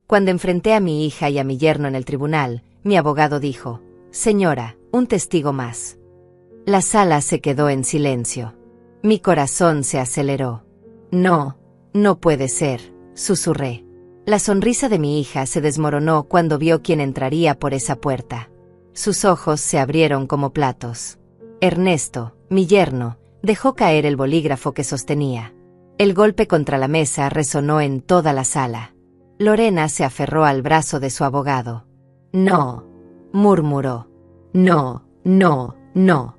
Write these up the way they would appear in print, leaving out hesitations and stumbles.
Cuando enfrenté a mi hija y a mi yerno en el tribunal, mi abogado dijo: «Señora, un testigo más». La sala se quedó en silencio. Mi corazón se aceleró. «No, no puede ser», susurré. La sonrisa de mi hija se desmoronó cuando vio quién entraría por esa puerta. Sus ojos se abrieron como platos. Ernesto, mi yerno, dejó caer el bolígrafo que sostenía. El golpe contra la mesa resonó en toda la sala. Lorena se aferró al brazo de su abogado. «No», murmuró. «No, no, no».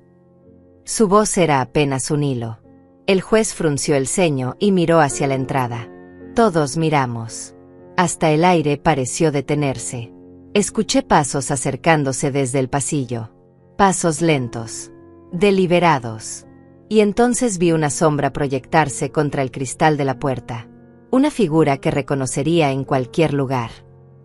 Su voz era apenas un hilo. El juez frunció el ceño y miró hacia la entrada. Todos miramos. Hasta el aire pareció detenerse. Escuché pasos acercándose desde el pasillo. Pasos lentos, deliberados. Y entonces vi una sombra proyectarse contra el cristal de la puerta. Una figura que reconocería en cualquier lugar.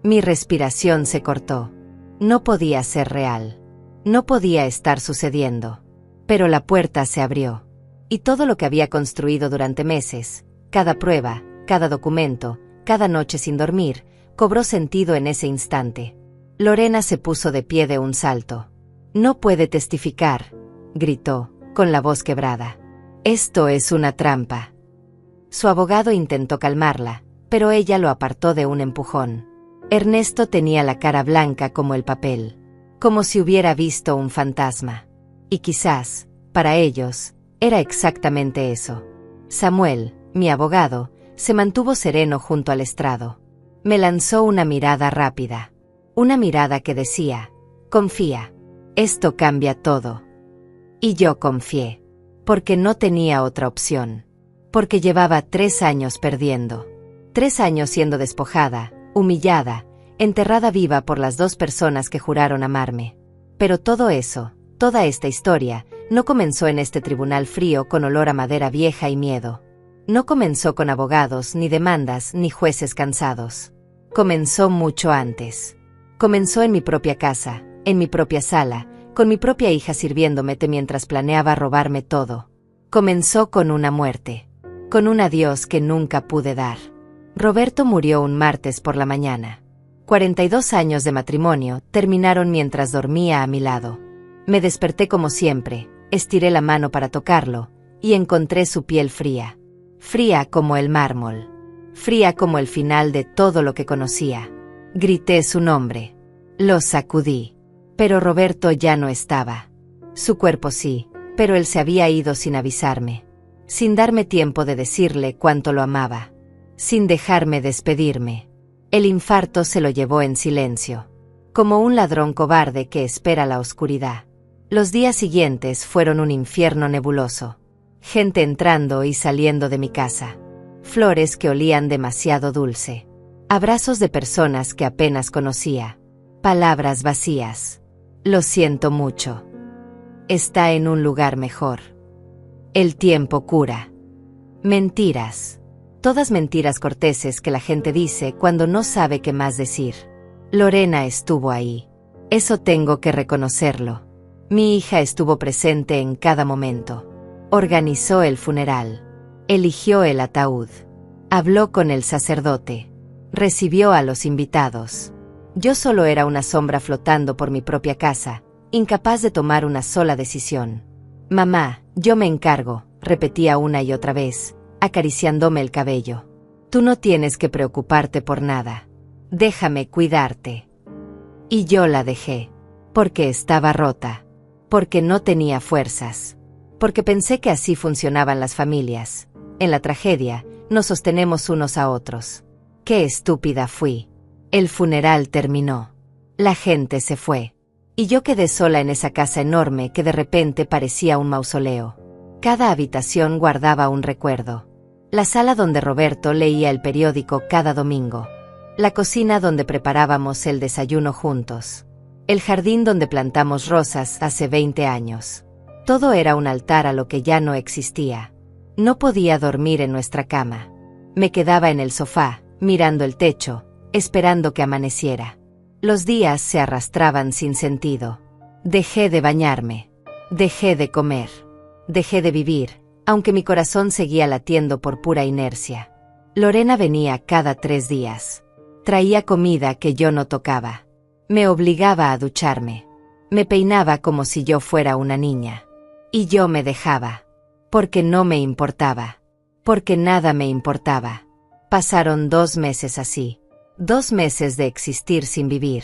Mi respiración se cortó. No podía ser real. No podía estar sucediendo. Pero la puerta se abrió. Y todo lo que había construido durante meses, cada prueba, cada documento, cada noche sin dormir, cobró sentido en ese instante. Lorena se puso de pie de un salto. «No puede testificar», gritó, con la voz quebrada. «Esto es una trampa». Su abogado intentó calmarla, pero ella lo apartó de un empujón. Ernesto tenía la cara blanca como el papel, como si hubiera visto un fantasma. Y quizás, para ellos, era exactamente eso. Samuel, mi abogado, se mantuvo sereno junto al estrado. Me lanzó una mirada rápida. Una mirada que decía: «Confía. Esto cambia todo». Y yo confié. Porque no tenía otra opción. Porque llevaba 3 años perdiendo. 3 años siendo despojada, humillada, enterrada viva por las 2 personas que juraron amarme. Pero todo eso, toda esta historia, no comenzó en este tribunal frío con olor a madera vieja y miedo. No comenzó con abogados, ni demandas, ni jueces cansados. Comenzó mucho antes. Comenzó en mi propia casa, en mi propia sala, con mi propia hija sirviéndome mientras planeaba robarme todo. Comenzó con una muerte. Con un adiós que nunca pude dar. Roberto murió un martes por la mañana. 42 años de matrimonio terminaron mientras dormía a mi lado. Me desperté como siempre, estiré la mano para tocarlo, y encontré su piel fría. Fría como el mármol. Fría como el final de todo lo que conocía. Grité su nombre. Lo sacudí. Pero Roberto ya no estaba. Su cuerpo sí, pero él se había ido sin avisarme. Sin darme tiempo de decirle cuánto lo amaba. Sin dejarme despedirme. El infarto se lo llevó en silencio. Como un ladrón cobarde que espera la oscuridad. Los días siguientes fueron un infierno nebuloso. Gente entrando y saliendo de mi casa. Flores que olían demasiado dulce. Abrazos de personas que apenas conocía. Palabras vacías. Lo siento mucho. Está en un lugar mejor. El tiempo cura. Mentiras. Todas mentiras corteses que la gente dice cuando no sabe qué más decir. Lorena estuvo ahí. Eso tengo que reconocerlo. Mi hija estuvo presente en cada momento. Organizó el funeral. Eligió el ataúd. Habló con el sacerdote. Recibió a los invitados. Yo solo era una sombra flotando por mi propia casa, incapaz de tomar una sola decisión. «Mamá, yo me encargo», repetía una y otra vez, acariciándome el cabello. «Tú no tienes que preocuparte por nada. Déjame cuidarte». Y yo la dejé. Porque estaba rota. Porque no tenía fuerzas. Porque pensé que así funcionaban las familias. En la tragedia, nos sostenemos unos a otros. ¡Qué estúpida fui! El funeral terminó. La gente se fue. Y yo quedé sola en esa casa enorme que de repente parecía un mausoleo. Cada habitación guardaba un recuerdo. La sala donde Roberto leía el periódico cada domingo. La cocina donde preparábamos el desayuno juntos. El jardín donde plantamos rosas hace 20 años. Todo era un altar a lo que ya no existía. No podía dormir en nuestra cama. Me quedaba en el sofá, mirando el techo, esperando que amaneciera. Los días se arrastraban sin sentido. Dejé de bañarme. Dejé de comer. Dejé de vivir, aunque mi corazón seguía latiendo por pura inercia. Lorena venía cada 3 días. Traía comida que yo no tocaba. Me obligaba a ducharme. Me peinaba como si yo fuera una niña. Y yo me dejaba. Porque no me importaba. Porque nada me importaba. Pasaron 2 meses así. 2 meses de existir sin vivir.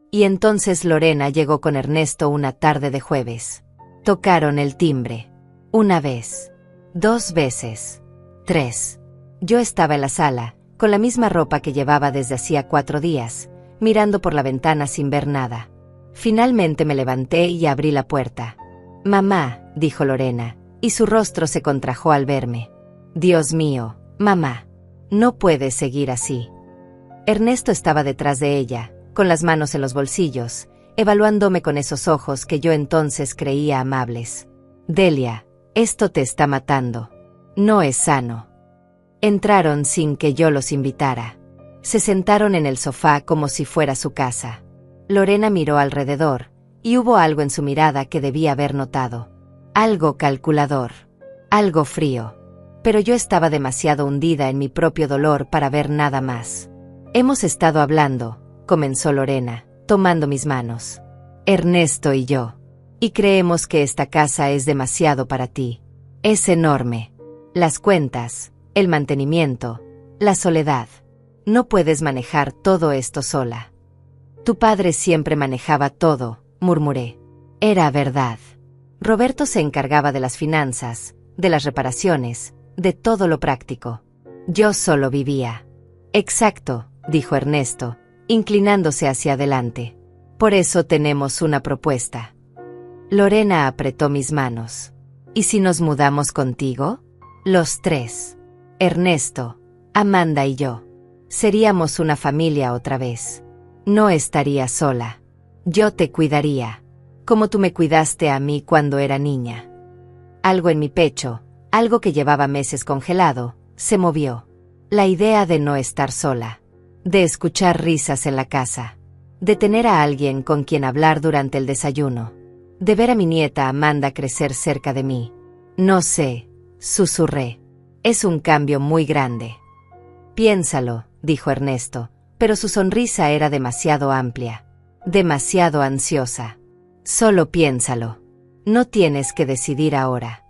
Y entonces Lorena llegó con Ernesto una tarde de jueves. Tocaron el timbre. 1 vez. 2 veces. 3. Yo estaba en la sala, con la misma ropa que llevaba desde hacía 4 días, mirando por la ventana sin ver nada. Finalmente me levanté y abrí la puerta. «Mamá», dijo Lorena, y su rostro se contrajo al verme. «Dios mío, mamá, no puedes seguir así». Ernesto estaba detrás de ella, con las manos en los bolsillos, evaluándome con esos ojos que yo entonces creía amables. «Delia, esto te está matando. No es sano». Entraron sin que yo los invitara. Se sentaron en el sofá como si fuera su casa. Lorena miró alrededor, y hubo algo en su mirada que debía haber notado. Algo calculador. Algo frío. Pero yo estaba demasiado hundida en mi propio dolor para ver nada más. «Hemos estado hablando», comenzó Lorena, tomando mis manos. «Ernesto y yo. Y creemos que esta casa es demasiado para ti. Es enorme. Las cuentas, el mantenimiento, la soledad. No puedes manejar todo esto sola». «Tu padre siempre manejaba todo», murmuré. Era verdad. Roberto se encargaba de las finanzas, de las reparaciones, de todo lo práctico. Yo solo vivía. «Exacto», dijo Ernesto, inclinándose hacia adelante. «Por eso tenemos una propuesta». Lorena apretó mis manos. «¿Y si nos mudamos contigo? Los 3. Ernesto, Amanda y yo. Seríamos una familia otra vez. No estaría sola. Yo te cuidaría, como tú me cuidaste a mí cuando era niña». Algo en mi pecho, algo que llevaba meses congelado, se movió. La idea de no estar sola. De escuchar risas en la casa. De tener a alguien con quien hablar durante el desayuno. De ver a mi nieta Amanda crecer cerca de mí. «No sé», susurré. «Es un cambio muy grande». «Piénsalo», dijo Ernesto, pero su sonrisa era demasiado amplia. Demasiado ansiosa. «Solo piénsalo. No tienes que decidir ahora».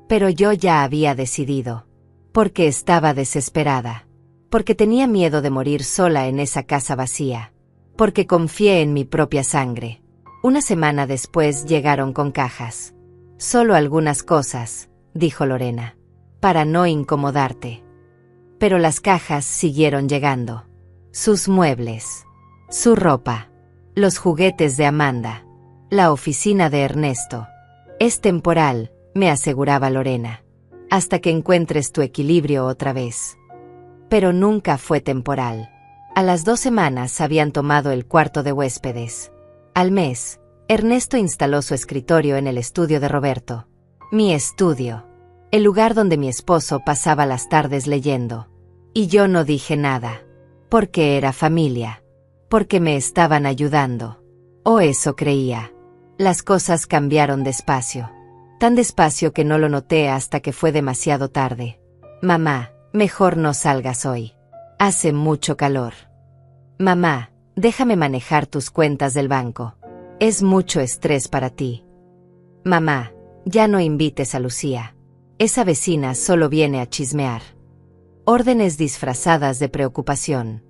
Pero yo ya había decidido. Porque estaba desesperada. Porque tenía miedo de morir sola en esa casa vacía. Porque confié en mi propia sangre. 1 semana después llegaron con cajas. «Solo algunas cosas», dijo Lorena. «Para no incomodarte». Pero las cajas siguieron llegando. Sus muebles. Su ropa. Los juguetes de Amanda. La oficina de Ernesto. «Es temporal», me aseguraba Lorena. «Hasta que encuentres tu equilibrio otra vez». Pero nunca fue temporal. A las 2 semanas habían tomado el cuarto de huéspedes. Al mes, Ernesto instaló su escritorio en el estudio de Roberto. Mi estudio. El lugar donde mi esposo pasaba las tardes leyendo. Y yo no dije nada. Porque era familia. Porque me estaban ayudando. O eso creía. Las cosas cambiaron despacio. Tan despacio que no lo noté hasta que fue demasiado tarde. «Mamá, mejor no salgas hoy. Hace mucho calor». «Mamá, déjame manejar tus cuentas del banco. Es mucho estrés para ti». «Mamá, ya no invites a Lucía. Esa vecina solo viene a chismear». Órdenes disfrazadas de preocupación.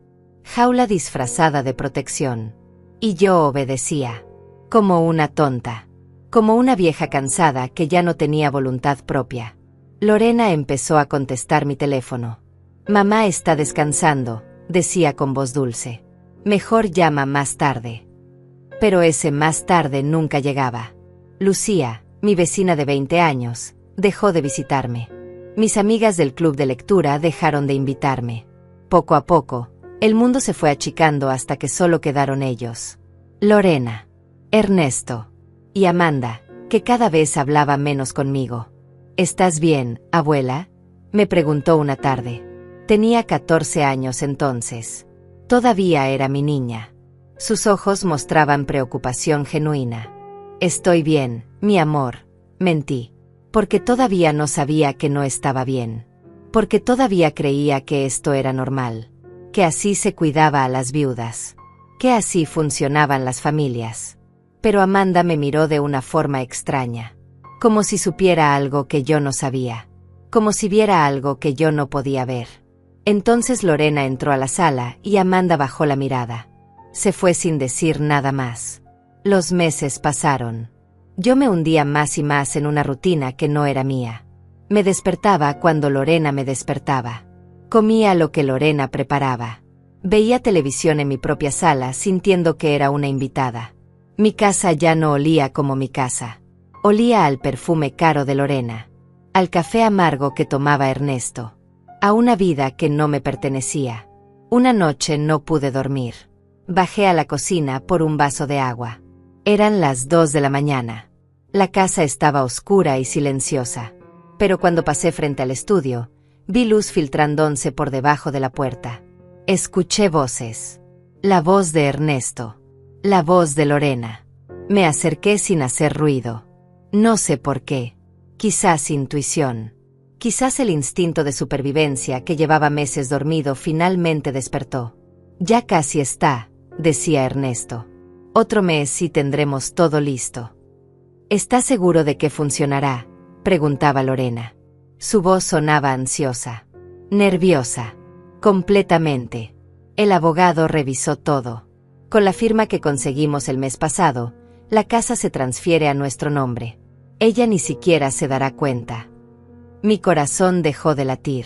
Jaula disfrazada de protección. Y yo obedecía. Como una tonta. Como una vieja cansada que ya no tenía voluntad propia. Lorena empezó a contestar mi teléfono. «Mamá está descansando», decía con voz dulce. «Mejor llama más tarde». Pero ese más tarde nunca llegaba. Lucía, mi vecina de 20 años, dejó de visitarme. Mis amigas del club de lectura dejaron de invitarme. Poco a poco, el mundo se fue achicando hasta que solo quedaron ellos. Lorena, Ernesto y Amanda, que cada vez hablaba menos conmigo. «¿Estás bien, abuela?», me preguntó una tarde. Tenía 14 años entonces. Todavía era mi niña. Sus ojos mostraban preocupación genuina. «Estoy bien, mi amor», mentí. Porque todavía no sabía que no estaba bien. Porque todavía creía que esto era normal. que así se cuidaba a las viudas, que así funcionaban las familias. Pero Amanda me miró de una forma extraña, como si supiera algo que yo no sabía, como si viera algo que yo no podía ver. Entonces Lorena entró a la sala y Amanda bajó la mirada. Se fue sin decir nada más. Los meses pasaron. Yo me hundía más y más en una rutina que no era mía. Me despertaba cuando Lorena me despertaba. Comía lo que Lorena preparaba. Veía televisión en mi propia sala sintiendo que era una invitada. Mi casa ya no olía como mi casa. Olía al perfume caro de Lorena, al café amargo que tomaba Ernesto, a una vida que no me pertenecía. Una noche no pude dormir. Bajé a la cocina por un vaso de agua. Eran las 2 de la mañana. La casa estaba oscura y silenciosa. Pero cuando pasé frente al estudio, vi luz filtrándose por debajo de la puerta. Escuché voces. La voz de Ernesto. La voz de Lorena. Me acerqué sin hacer ruido. No sé por qué. Quizás intuición. Quizás el instinto de supervivencia que llevaba meses dormido finalmente despertó. Ya casi está, decía Ernesto. Otro mes y tendremos todo listo. ¿Estás seguro de que funcionará?, preguntaba Lorena. Su voz sonaba ansiosa, nerviosa, completamente. El abogado revisó todo. Con la firma que conseguimos el mes pasado, la casa se transfiere a nuestro nombre. Ella ni siquiera se dará cuenta. Mi corazón dejó de latir.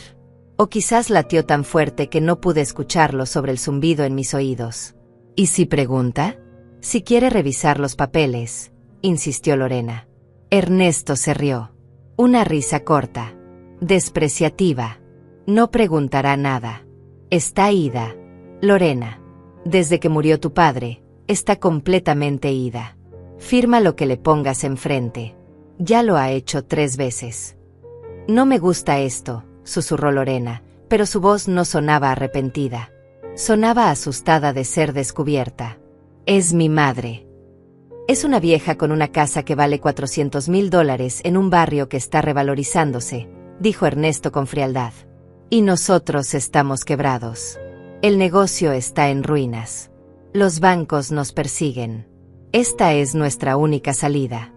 O quizás latió tan fuerte que no pude escucharlo sobre el zumbido en mis oídos. ¿Y si pregunta? Si quiere revisar los papeles, insistió Lorena. Ernesto se rió. Una risa corta, despreciativa. No preguntará nada. Está ida, Lorena. Desde que murió tu padre, está completamente ida. Firma lo que le pongas enfrente. Ya lo ha hecho 3 veces. No me gusta esto, susurró Lorena, pero su voz no sonaba arrepentida. Sonaba asustada de ser descubierta. Es mi madre. Es una vieja con una casa que vale $400,000 en un barrio que está revalorizándose, dijo Ernesto con frialdad. Y nosotros estamos quebrados. El negocio está en ruinas. Los bancos nos persiguen. Esta es nuestra única salida.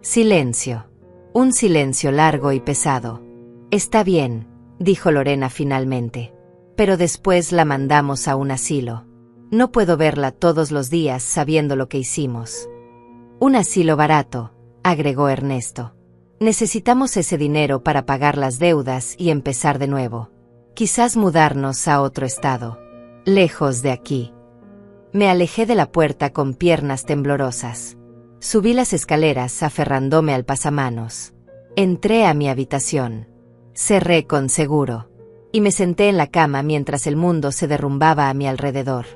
Silencio. Un silencio largo y pesado. Está bien, dijo Lorena finalmente. Pero después la mandamos a un asilo. No puedo verla todos los días sabiendo lo que hicimos. Un asilo barato, agregó Ernesto. Necesitamos ese dinero para pagar las deudas y empezar de nuevo. Quizás mudarnos a otro estado. Lejos de aquí. Me alejé de la puerta con piernas temblorosas. Subí las escaleras aferrándome al pasamanos. Entré a mi habitación. Cerré con seguro. Y me senté en la cama mientras el mundo se derrumbaba a mi alrededor.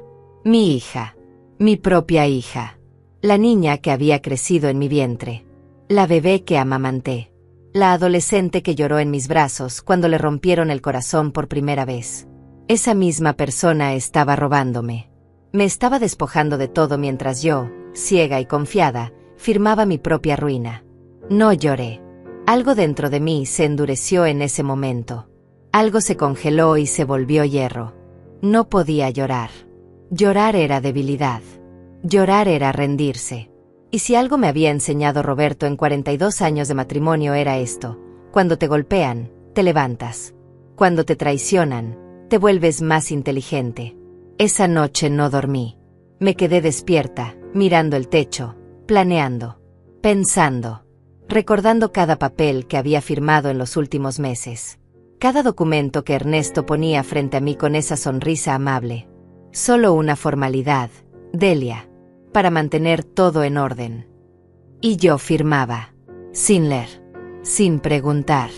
Mi hija. Mi propia hija. La niña que había crecido en mi vientre. La bebé que amamanté. La adolescente que lloró en mis brazos cuando le rompieron el corazón por primera vez. Esa misma persona estaba robándome. Me estaba despojando de todo mientras yo, ciega y confiada, firmaba mi propia ruina. No lloré. Algo dentro de mí se endureció en ese momento. Algo se congeló y se volvió hierro. No podía llorar. Llorar era debilidad. Llorar era rendirse. Y si algo me había enseñado Roberto en 42 años de matrimonio era esto: cuando te golpean, te levantas. Cuando te traicionan, te vuelves más inteligente. Esa noche no dormí. Me quedé despierta, mirando el techo, planeando, pensando, recordando cada papel que había firmado en los últimos meses. Cada documento que Ernesto ponía frente a mí con esa sonrisa amable. Solo una formalidad, Delia, para mantener todo en orden. Y yo firmaba, sin leer, sin preguntar,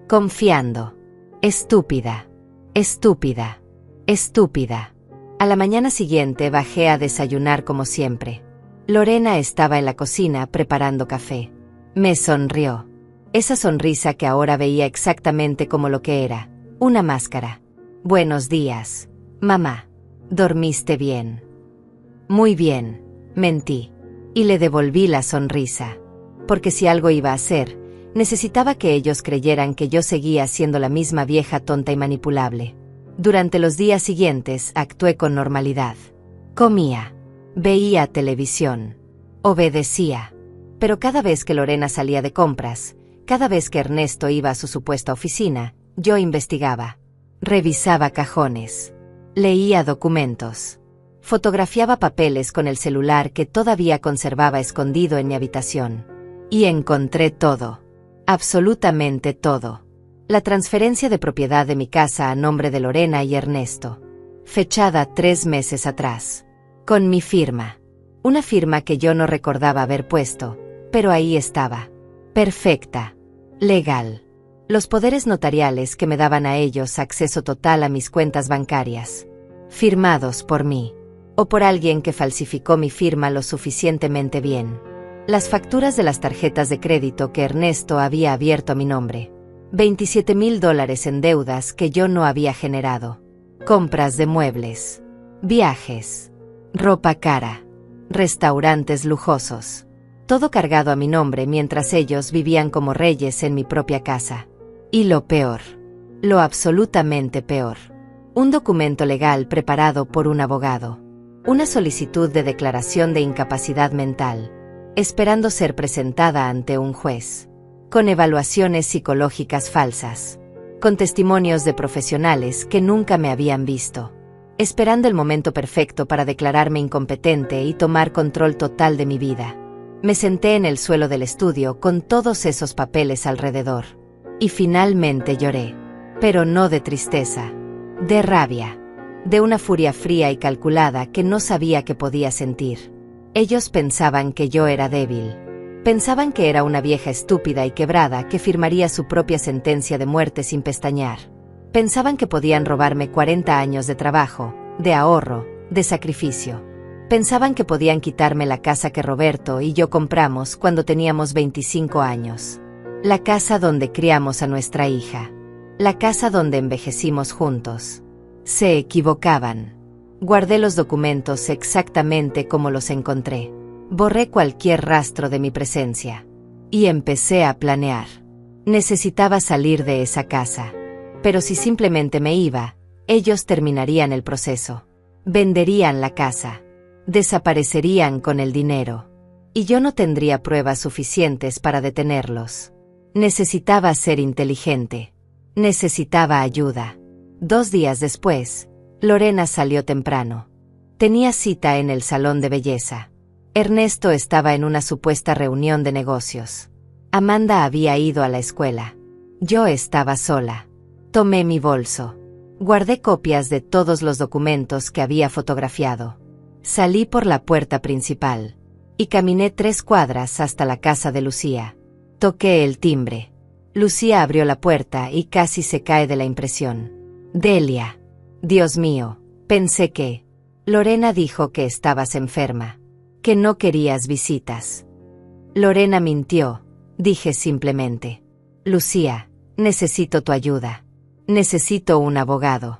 confiando. Estúpida, estúpida, estúpida. A la mañana siguiente bajé a desayunar como siempre. Lorena estaba en la cocina preparando café. Me sonrió. Esa sonrisa que ahora veía exactamente como lo que era, una máscara. Buenos días, mamá. ¿Dormiste bien? Muy bien, mentí. Y le devolví la sonrisa. Porque si algo iba a hacer, necesitaba que ellos creyeran que yo seguía siendo la misma vieja tonta y manipulable. Durante los días siguientes actué con normalidad. Comía. Veía televisión. Obedecía. Pero cada vez que Lorena salía de compras, cada vez que Ernesto iba a su supuesta oficina, yo investigaba. Revisaba cajones. Leía documentos. Fotografiaba papeles con el celular que todavía conservaba escondido en mi habitación. Y encontré todo. Absolutamente todo. La transferencia de propiedad de mi casa a nombre de Lorena y Ernesto. Fechada 3 meses atrás. Con mi firma. Una firma que yo no recordaba haber puesto, pero ahí estaba. Perfecta. Legal. Los poderes notariales que me daban a ellos acceso total a mis cuentas bancarias. Firmados por mí. O por alguien que falsificó mi firma lo suficientemente bien. Las facturas de las tarjetas de crédito que Ernesto había abierto a mi nombre. $27,000 en deudas que yo no había generado. Compras de muebles. Viajes. Ropa cara. Restaurantes lujosos. Todo cargado a mi nombre mientras ellos vivían como reyes en mi propia casa. Y lo peor. Lo absolutamente peor. Un documento legal preparado por un abogado. Una solicitud de declaración de incapacidad mental. Esperando ser presentada ante un juez. Con evaluaciones psicológicas falsas. Con testimonios de profesionales que nunca me habían visto. Esperando el momento perfecto para declararme incompetente y tomar control total de mi vida. Me senté en el suelo del estudio con todos esos papeles alrededor. Y finalmente lloré. Pero no de tristeza. De rabia. De una furia fría y calculada que no sabía que podía sentir. Ellos pensaban que yo era débil. Pensaban que era una vieja estúpida y quebrada que firmaría su propia sentencia de muerte sin pestañear. Pensaban que podían robarme 40 años de trabajo, de ahorro, de sacrificio. Pensaban que podían quitarme la casa que Roberto y yo compramos cuando teníamos 25 años. La casa donde criamos a nuestra hija. La casa donde envejecimos juntos. Se equivocaban. Guardé los documentos exactamente como los encontré. Borré cualquier rastro de mi presencia. Y empecé a planear. Necesitaba salir de esa casa. Pero si simplemente me iba, ellos terminarían el proceso. Venderían la casa. Desaparecerían con el dinero. Y yo no tendría pruebas suficientes para detenerlos. Necesitaba ser inteligente. Necesitaba ayuda. 2 días después, Lorena salió temprano. Tenía cita en el salón de belleza. Ernesto estaba en una supuesta reunión de negocios. Amanda había ido a la escuela. Yo estaba sola. Tomé mi bolso. Guardé copias de todos los documentos que había fotografiado. Salí por la puerta principal. Y caminé 3 cuadras hasta la casa de Lucía. Toqué el timbre. Lucía abrió la puerta y casi se cae de la impresión. Delia. Dios mío, pensé que... Lorena dijo que estabas enferma. Que no querías visitas. Lorena mintió, dije simplemente. Lucía, necesito tu ayuda. Necesito un abogado.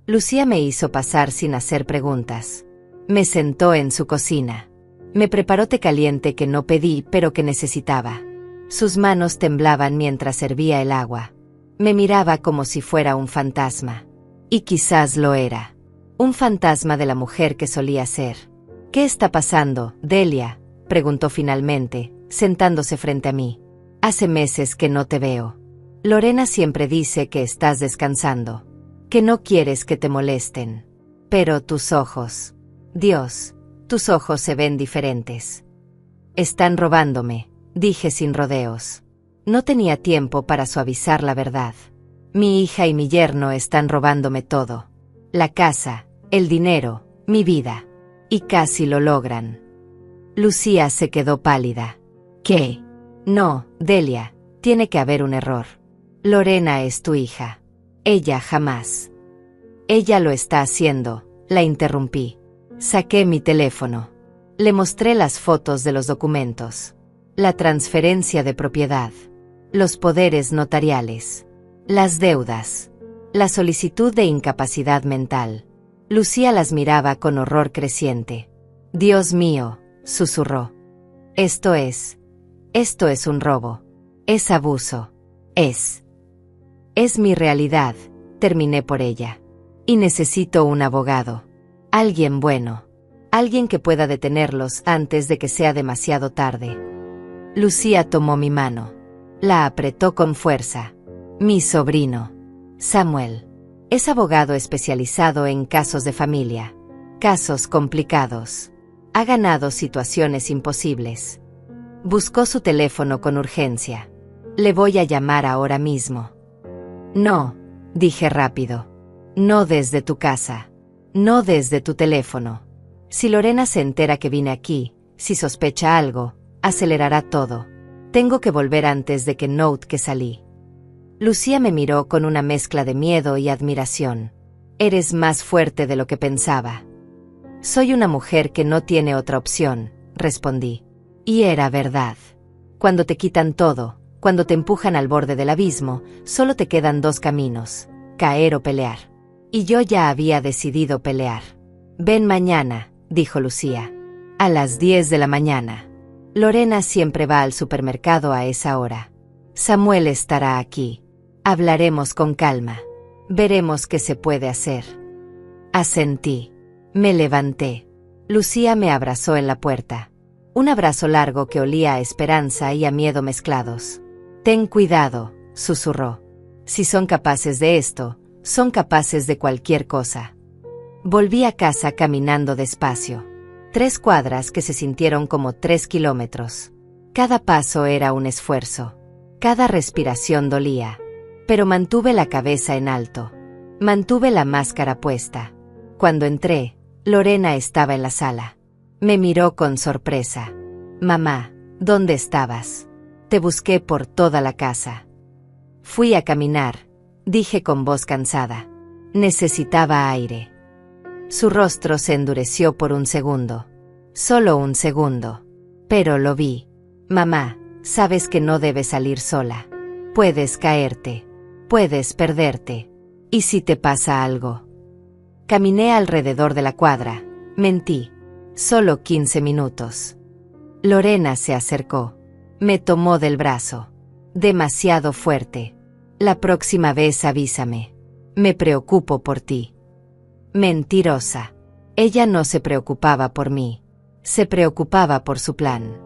Lucía me hizo pasar sin hacer preguntas. Me sentó en su cocina. Me preparó té caliente que no pedí pero que necesitaba. Sus manos temblaban mientras servía el agua. Me miraba como si fuera un fantasma. Y quizás lo era. Un fantasma de la mujer que solía ser. ¿Qué está pasando, Delia?, preguntó finalmente, sentándose frente a mí. Hace meses que no te veo. Lorena siempre dice que estás descansando. Que no quieres que te molesten. Pero tus ojos... Dios, tus ojos se ven diferentes. Están robándome, dije sin rodeos. No tenía tiempo para suavizar la verdad. Mi hija y mi yerno están robándome todo. La casa, el dinero, mi vida. Y casi lo logran. Lucía se quedó pálida. ¿Qué? No, Delia, tiene que haber un error. Lorena es tu hija. Ella jamás. Ella lo está haciendo, la interrumpí. Saqué mi teléfono. Le mostré las fotos de los documentos. La transferencia de propiedad. Los poderes notariales. Las deudas. La solicitud de incapacidad mental. Lucía las miraba con horror creciente. Dios mío, susurró. Esto es un robo. Es abuso. Es mi realidad, terminé por ella. Y necesito un abogado. Alguien bueno. Alguien que pueda detenerlos antes de que sea demasiado tarde. Lucía tomó mi mano. La apretó con fuerza. Mi sobrino, Samuel, es abogado especializado en casos de familia. Casos complicados. Ha ganado situaciones imposibles. Buscó su teléfono con urgencia. Le voy a llamar ahora mismo. No, dije rápido. No desde tu casa. No desde tu teléfono. Si Lorena se entera que vine aquí, si sospecha algo, acelerará todo. Tengo que volver antes de que note que salí. Lucía me miró con una mezcla de miedo y admiración. Eres más fuerte de lo que pensaba. Soy una mujer que no tiene otra opción, respondí. Y era verdad. Cuando te quitan todo, cuando te empujan al borde del abismo, solo te quedan dos caminos, caer o pelear. Y yo ya había decidido pelear. Ven mañana, dijo Lucía. A las 10 de la mañana. Lorena siempre va al supermercado a esa hora. Samuel estará aquí. Hablaremos con calma. Veremos qué se puede hacer. Asentí. Me levanté. Lucía me abrazó en la puerta. Un abrazo largo que olía a esperanza y a miedo mezclados. Ten cuidado, susurró. Si son capaces de esto, son capaces de cualquier cosa. Volví a casa caminando despacio. 3 cuadras que se sintieron como 3 kilómetros. Cada paso era un esfuerzo. Cada respiración dolía. Pero mantuve la cabeza en alto. Mantuve la máscara puesta. Cuando entré, Lorena estaba en la sala. Me miró con sorpresa. Mamá, ¿dónde estabas? Te busqué por toda la casa. Fui a caminar, dije con voz cansada. Necesitaba aire. Su rostro se endureció por un segundo. Solo un segundo. Pero lo vi. Mamá, sabes que no debes salir sola. Puedes caerte. Puedes perderte. ¿Y si te pasa algo? Caminé alrededor de la cuadra. Mentí. Solo 15 minutos. Lorena se acercó. Me tomó del brazo. Demasiado fuerte. La próxima vez avísame. Me preocupo por ti. Mentirosa. Ella no se preocupaba por mí. Se preocupaba por su plan.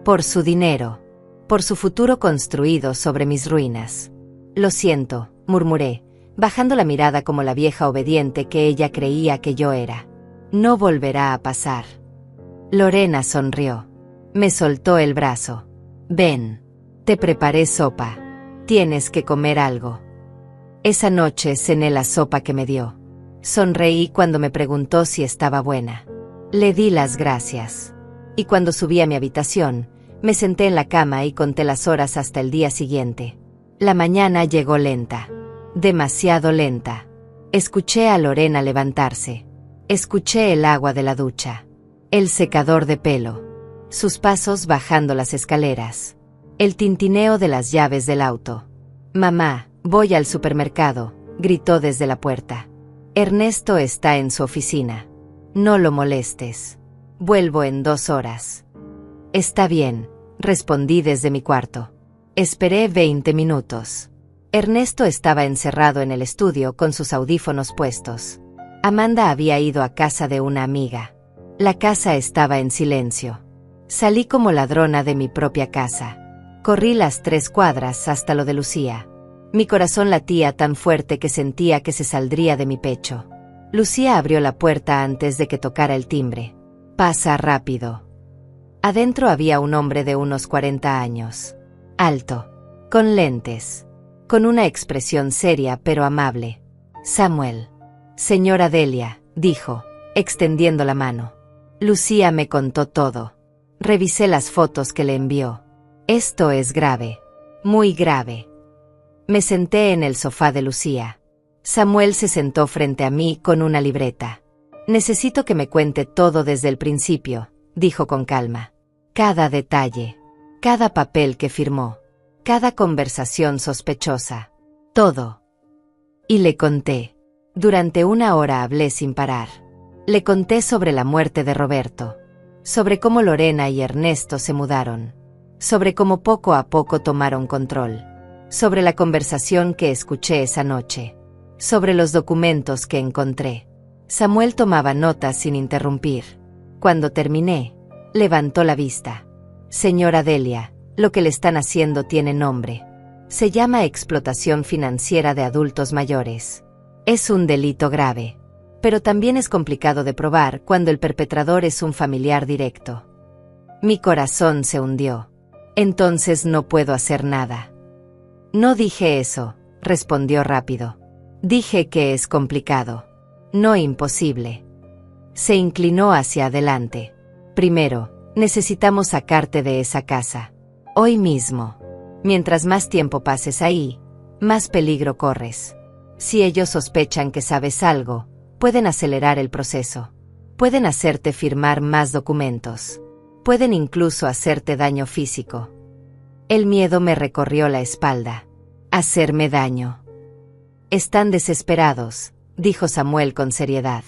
Por su dinero. Por su futuro construido sobre mis ruinas. Lo siento, murmuré, bajando la mirada como la vieja obediente que ella creía que yo era. No volverá a pasar. Lorena sonrió. Me soltó el brazo. Ven. Te preparé sopa. Tienes que comer algo. Esa noche cené la sopa que me dio. Sonreí cuando me preguntó si estaba buena. Le di las gracias. Y cuando subí a mi habitación, me senté en la cama y conté las horas hasta el día siguiente. La mañana llegó lenta. Demasiado lenta. Escuché a Lorena levantarse. Escuché el agua de la ducha. El secador de pelo. Sus pasos bajando las escaleras. El tintineo de las llaves del auto. Mamá, voy al supermercado, gritó desde la puerta. Ernesto está en su oficina. No lo molestes. Vuelvo en 2 horas. Está bien, respondí desde mi cuarto. Esperé 20 minutos. Ernesto estaba encerrado en el estudio con sus audífonos puestos. Amanda había ido a casa de una amiga. La casa estaba en silencio. Salí como ladrona de mi propia casa. Corrí las 3 cuadras hasta lo de Lucía. Mi corazón latía tan fuerte que sentía que se saldría de mi pecho. Lucía abrió la puerta antes de que tocara el timbre. Pasa rápido. Adentro había un hombre de unos 40 años. Alto. Con lentes. Con una expresión seria pero amable. Samuel. Señora Delia, dijo, extendiendo la mano. Lucía me contó todo. Revisé las fotos que le envió. Esto es grave. Muy grave. Me senté en el sofá de Lucía. Samuel se sentó frente a mí con una libreta. Necesito que me cuente todo desde el principio, dijo con calma. Cada detalle. Cada papel que firmó. Cada conversación sospechosa. Todo. Y le conté. Durante 1 hora hablé sin parar. Le conté sobre la muerte de Roberto. Sobre cómo Lorena y Ernesto se mudaron. Sobre cómo poco a poco tomaron control. Sobre la conversación que escuché esa noche. Sobre los documentos que encontré. Samuel tomaba notas sin interrumpir. Cuando terminé, levantó la vista. Señora Delia, lo que le están haciendo tiene nombre. Se llama explotación financiera de adultos mayores. Es un delito grave. Pero también es complicado de probar cuando el perpetrador es un familiar directo. Mi corazón se hundió. Entonces no puedo hacer nada. No dije eso, respondió rápido. Dije que es complicado. No imposible. Se inclinó hacia adelante. Primero, necesitamos sacarte de esa casa. Hoy mismo. Mientras más tiempo pases ahí, más peligro corres. Si ellos sospechan que sabes algo, pueden acelerar el proceso. Pueden hacerte firmar más documentos. Pueden incluso hacerte daño físico. El miedo me recorrió la espalda. Hacerme daño. Están desesperados, dijo Samuel con seriedad.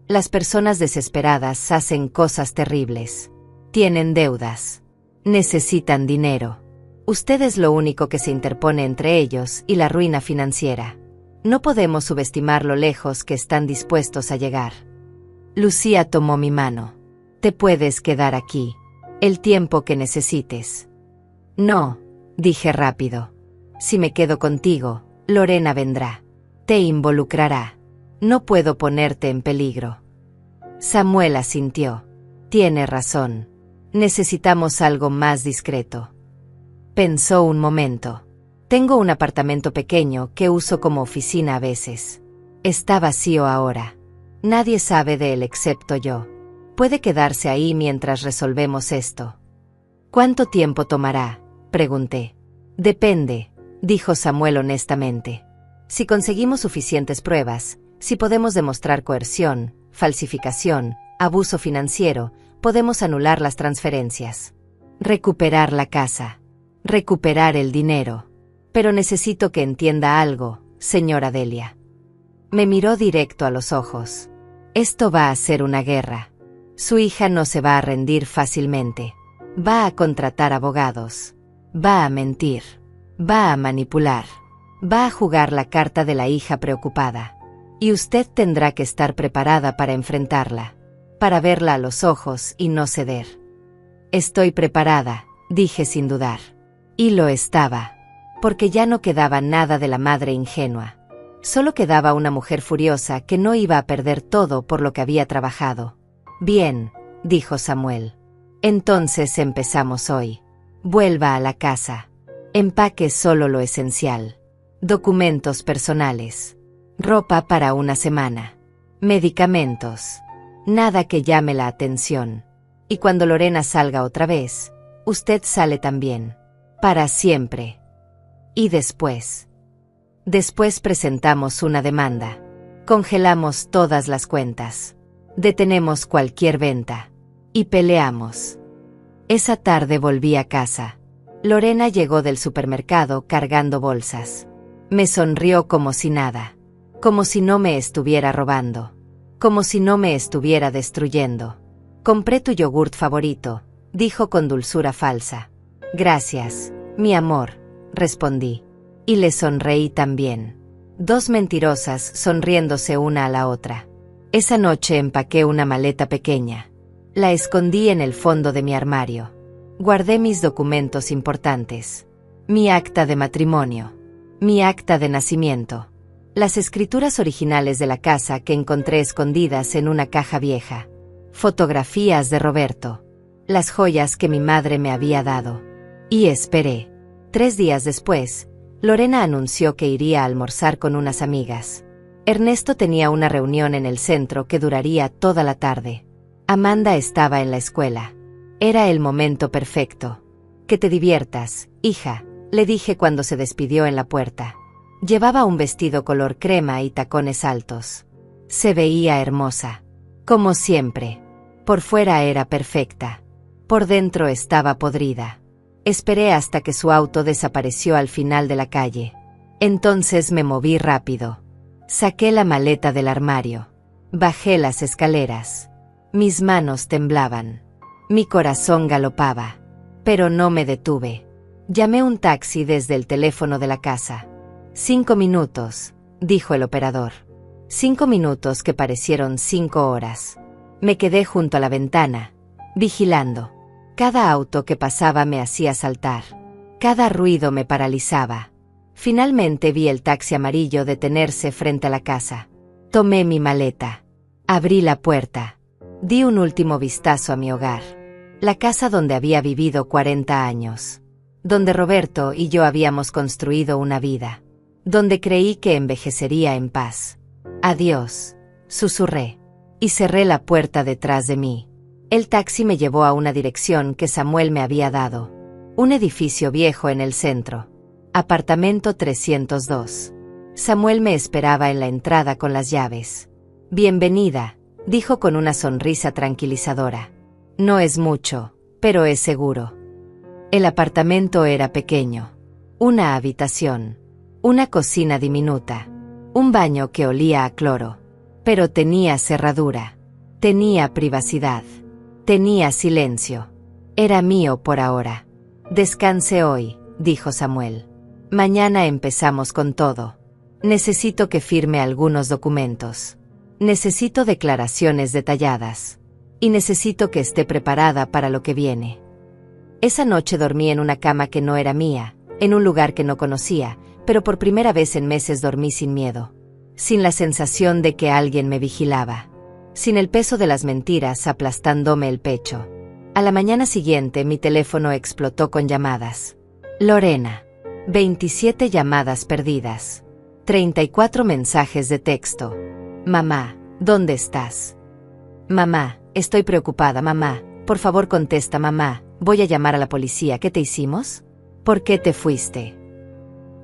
Las personas desesperadas hacen cosas terribles. Tienen deudas. Necesitan dinero. Usted es lo único que se interpone entre ellos y la ruina financiera. No podemos subestimar lo lejos que están dispuestos a llegar. Lucía tomó mi mano. Te puedes quedar aquí. El tiempo que necesites. No, dije rápido. Si me quedo contigo, Lorena vendrá. Te involucrará. No puedo ponerte en peligro. Samuel asintió. Tiene razón. Necesitamos algo más discreto. Pensó un momento. Tengo un apartamento pequeño que uso como oficina a veces. Está vacío ahora. Nadie sabe de él excepto yo. Puede quedarse ahí mientras resolvemos esto. ¿Cuánto tiempo tomará?, pregunté. Depende, dijo Samuel honestamente. Si conseguimos suficientes pruebas, si podemos demostrar coerción, falsificación, abuso financiero, podemos anular las transferencias. Recuperar la casa. Recuperar el dinero. Pero necesito que entienda algo, señora Delia. Me miró directo a los ojos. Esto va a ser una guerra. Su hija no se va a rendir fácilmente. Va a contratar abogados. Va a mentir. Va a manipular. Va a jugar la carta de la hija preocupada. Y usted tendrá que estar preparada para enfrentarla. Para verla a los ojos y no ceder. Estoy preparada, dije sin dudar. Y lo estaba. Porque ya no quedaba nada de la madre ingenua. Solo quedaba una mujer furiosa que no iba a perder todo por lo que había trabajado. Bien, dijo Samuel. Entonces empezamos hoy. Vuelva a la casa. Empaque solo lo esencial. Documentos personales. Ropa para una semana. Medicamentos. Nada que llame la atención. Y cuando Lorena salga otra vez, usted sale también. Para siempre. Y después. Después presentamos una demanda. Congelamos todas las cuentas. Detenemos cualquier venta. Y peleamos. Esa tarde volví a casa. Lorena llegó del supermercado cargando bolsas. Me sonrió como si nada. Como si no me estuviera robando. Como si no me estuviera destruyendo. Compré tu yogurt favorito, dijo con dulzura falsa. Gracias, mi amor, respondí. Y le sonreí también. Dos mentirosas sonriéndose una a la otra. Esa noche empaqué una maleta pequeña. La escondí en el fondo de mi armario. Guardé mis documentos importantes. Mi acta de matrimonio. Mi acta de nacimiento. Las escrituras originales de la casa que encontré escondidas en una caja vieja. Fotografías de Roberto. Las joyas que mi madre me había dado. Y esperé. 3 días después, Lorena anunció que iría a almorzar con unas amigas. Ernesto tenía una reunión en el centro que duraría toda la tarde. Amanda estaba en la escuela. Era el momento perfecto. Que te diviertas, hija, le dije cuando se despidió en la puerta. Llevaba un vestido color crema y tacones altos. Se veía hermosa. Como siempre. Por fuera era perfecta. Por dentro estaba podrida. Esperé hasta que su auto desapareció al final de la calle. Entonces me moví rápido. Saqué la maleta del armario. Bajé las escaleras. Mis manos temblaban. Mi corazón galopaba. Pero no me detuve. Llamé un taxi desde el teléfono de la casa. 5 minutos, dijo el operador. 5 minutos que parecieron 5 horas. Me quedé junto a la ventana, vigilando. Cada auto que pasaba me hacía saltar. Cada ruido me paralizaba. Finalmente vi el taxi amarillo detenerse frente a la casa. Tomé mi maleta. Abrí la puerta. Di un último vistazo a mi hogar. La casa donde había vivido 40 años. Donde Roberto y yo habíamos construido una vida. Donde creí que envejecería en paz. Adiós, susurré. Y cerré la puerta detrás de mí. El taxi me llevó a una dirección que Samuel me había dado. Un edificio viejo en el centro. Apartamento 302. Samuel me esperaba en la entrada con las llaves. Bienvenida, dijo con una sonrisa tranquilizadora. No es mucho, pero es seguro. El apartamento era pequeño. Una habitación. Una cocina diminuta. Un baño que olía a cloro. Pero tenía cerradura. Tenía privacidad. Tenía silencio. Era mío por ahora. Descanse hoy, dijo Samuel. Mañana empezamos con todo. Necesito que firme algunos documentos. Necesito declaraciones detalladas. Y necesito que esté preparada para lo que viene. Esa noche dormí en una cama que no era mía, en un lugar que no conocía, pero por primera vez en meses dormí sin miedo. Sin la sensación de que alguien me vigilaba. Sin el peso de las mentiras aplastándome el pecho. A la mañana siguiente mi teléfono explotó con llamadas. Lorena. 27 llamadas perdidas. 34 mensajes de texto. Mamá, ¿dónde estás? Mamá, estoy preocupada, mamá. Por favor contesta, mamá. Voy a llamar a la policía. ¿Qué te hicimos? ¿Por qué te fuiste?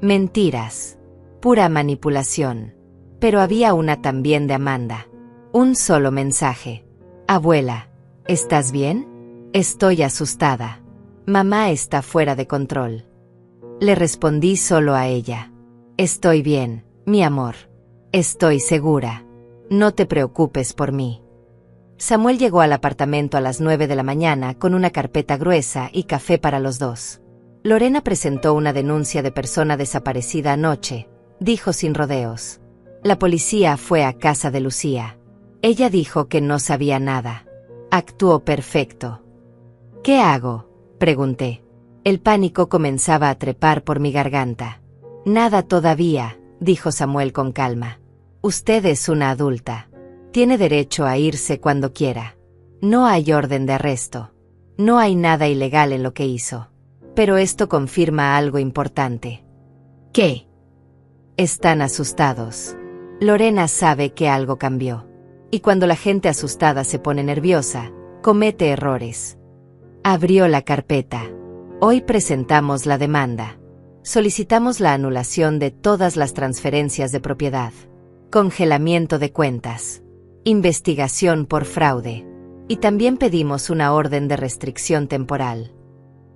Mentiras. Pura manipulación. Pero había una también de Amanda. Un solo mensaje. Abuela, ¿estás bien? Estoy asustada. Mamá está fuera de control. Le respondí solo a ella. Estoy bien, mi amor. Estoy segura. No te preocupes por mí. Samuel llegó al apartamento a las 9 de la mañana con una carpeta gruesa y café para los dos. Lorena presentó una denuncia de persona desaparecida anoche, dijo sin rodeos. La policía fue a casa de Lucía. Ella dijo que no sabía nada. Actuó perfecto. ¿Qué hago?, pregunté. El pánico comenzaba a trepar por mi garganta. Nada todavía, dijo Samuel con calma. Usted es una adulta. Tiene derecho a irse cuando quiera. No hay orden de arresto. No hay nada ilegal en lo que hizo. Pero esto confirma algo importante. ¿Qué? Están asustados. Lorena sabe que algo cambió. Y cuando la gente asustada se pone nerviosa, comete errores. Abrió la carpeta. Hoy presentamos la demanda. Solicitamos la anulación de todas las transferencias de propiedad. Congelamiento de cuentas. Investigación por fraude. Y también pedimos una orden de restricción temporal.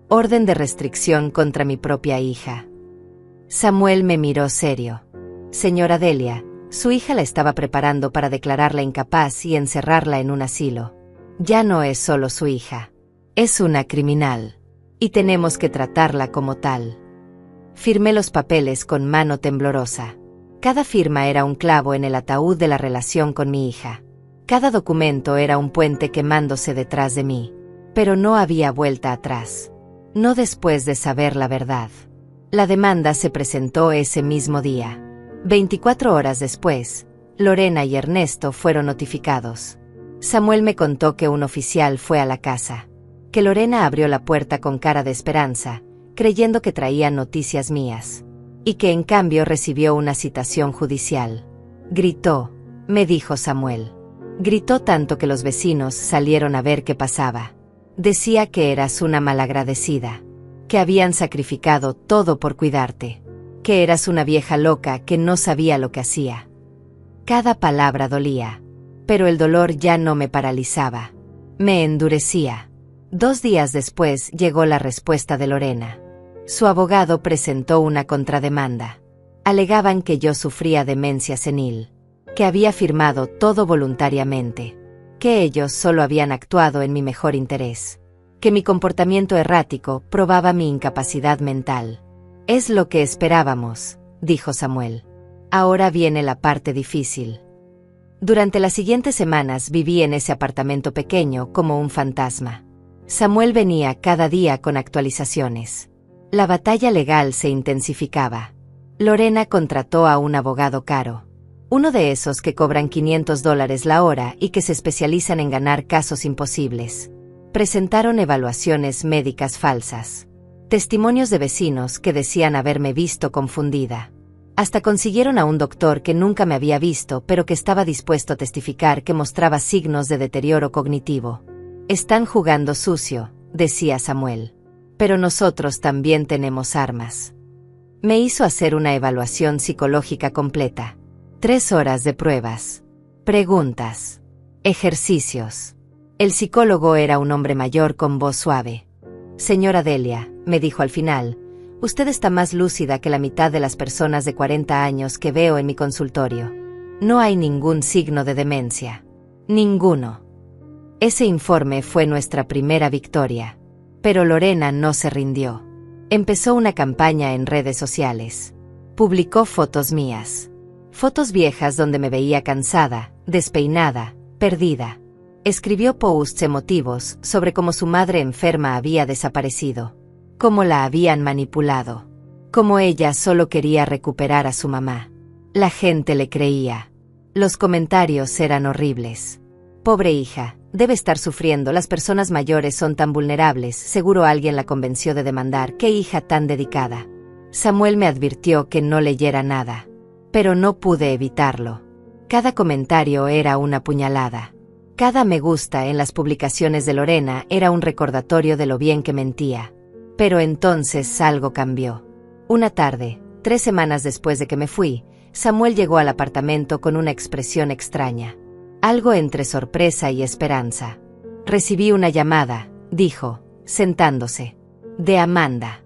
Orden de restricción contra mi propia hija. Samuel me miró serio. Señora Delia, su hija la estaba preparando para declararla incapaz y encerrarla en un asilo. Ya no es solo su hija. Es una criminal. Y tenemos que tratarla como tal. Firmé los papeles con mano temblorosa. Cada firma era un clavo en el ataúd de la relación con mi hija. Cada documento era un puente quemándose detrás de mí. Pero no había vuelta atrás. No después de saber la verdad. La demanda se presentó ese mismo día. 24 horas después, Lorena y Ernesto fueron notificados. Samuel me contó que un oficial fue a la casa. Que Lorena abrió la puerta con cara de esperanza, creyendo que traía noticias mías. Y que en cambio recibió una citación judicial. Gritó, me dijo Samuel. Gritó tanto que los vecinos salieron a ver qué pasaba. Decía que eras una malagradecida. Que habían sacrificado todo por cuidarte. Que eras una vieja loca que no sabía lo que hacía. Cada palabra dolía. Pero el dolor ya no me paralizaba. Me endurecía. 2 días después llegó la respuesta de Lorena. Su abogado presentó una contrademanda. Alegaban que yo sufría demencia senil. Que había firmado todo voluntariamente. Que ellos solo habían actuado en mi mejor interés. Que mi comportamiento errático probaba mi incapacidad mental. Es lo que esperábamos, dijo Samuel. Ahora viene la parte difícil. Durante las siguientes semanas viví en ese apartamento pequeño como un fantasma. Samuel venía cada día con actualizaciones. La batalla legal se intensificaba. Lorena contrató a un abogado caro. Uno de esos que cobran $500 la hora y que se especializan en ganar casos imposibles. Presentaron evaluaciones médicas falsas. Testimonios de vecinos que decían haberme visto confundida. Hasta consiguieron a un doctor que nunca me había visto pero que estaba dispuesto a testificar que mostraba signos de deterioro cognitivo. Están jugando sucio, decía Samuel. Pero nosotros también tenemos armas. Me hizo hacer una evaluación psicológica completa. 3 horas de pruebas, preguntas, ejercicios. El psicólogo era un hombre mayor con voz suave. Señora Delia, me dijo al final, usted está más lúcida que la mitad de las personas de 40 años que veo en mi consultorio. No hay ningún signo de demencia. Ninguno. Ese informe fue nuestra primera victoria. Pero Lorena no se rindió. Empezó una campaña en redes sociales. Publicó fotos mías. Fotos viejas donde me veía cansada, despeinada, perdida. Escribió posts emotivos sobre cómo su madre enferma había desaparecido. Cómo la habían manipulado. Cómo ella solo quería recuperar a su mamá. La gente le creía. Los comentarios eran horribles. Pobre hija, debe estar sufriendo, las personas mayores son tan vulnerables, seguro alguien la convenció de demandar, qué hija tan dedicada. Samuel me advirtió que no leyera nada. Pero no pude evitarlo. Cada comentario era una puñalada. Cada me gusta en las publicaciones de Lorena era un recordatorio de lo bien que mentía. Pero entonces algo cambió. Una tarde, 3 semanas después de que me fui, Samuel llegó al apartamento con una expresión extraña. Algo entre sorpresa y esperanza. Recibí una llamada, dijo, sentándose. De Amanda.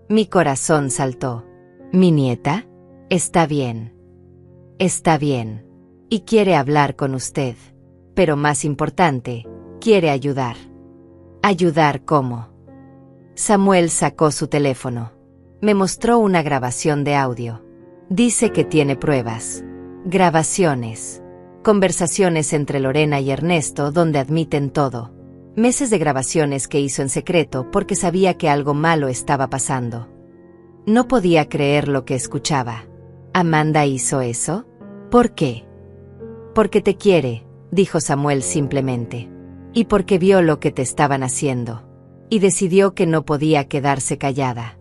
Mi corazón saltó. ¿Mi nieta? Está bien. Está bien. Y quiere hablar con usted. Pero más importante, quiere ayudar. ¿Ayudar cómo? Samuel sacó su teléfono. Me mostró una grabación de audio. Dice que tiene pruebas. Grabaciones. Conversaciones entre Lorena y Ernesto donde admiten todo. Meses de grabaciones que hizo en secreto porque sabía que algo malo estaba pasando. No podía creer lo que escuchaba. ¿Amanda hizo eso? ¿Por qué? Porque te quiere, dijo Samuel simplemente. Y porque vio lo que te estaban haciendo. Y decidió que no podía quedarse callada.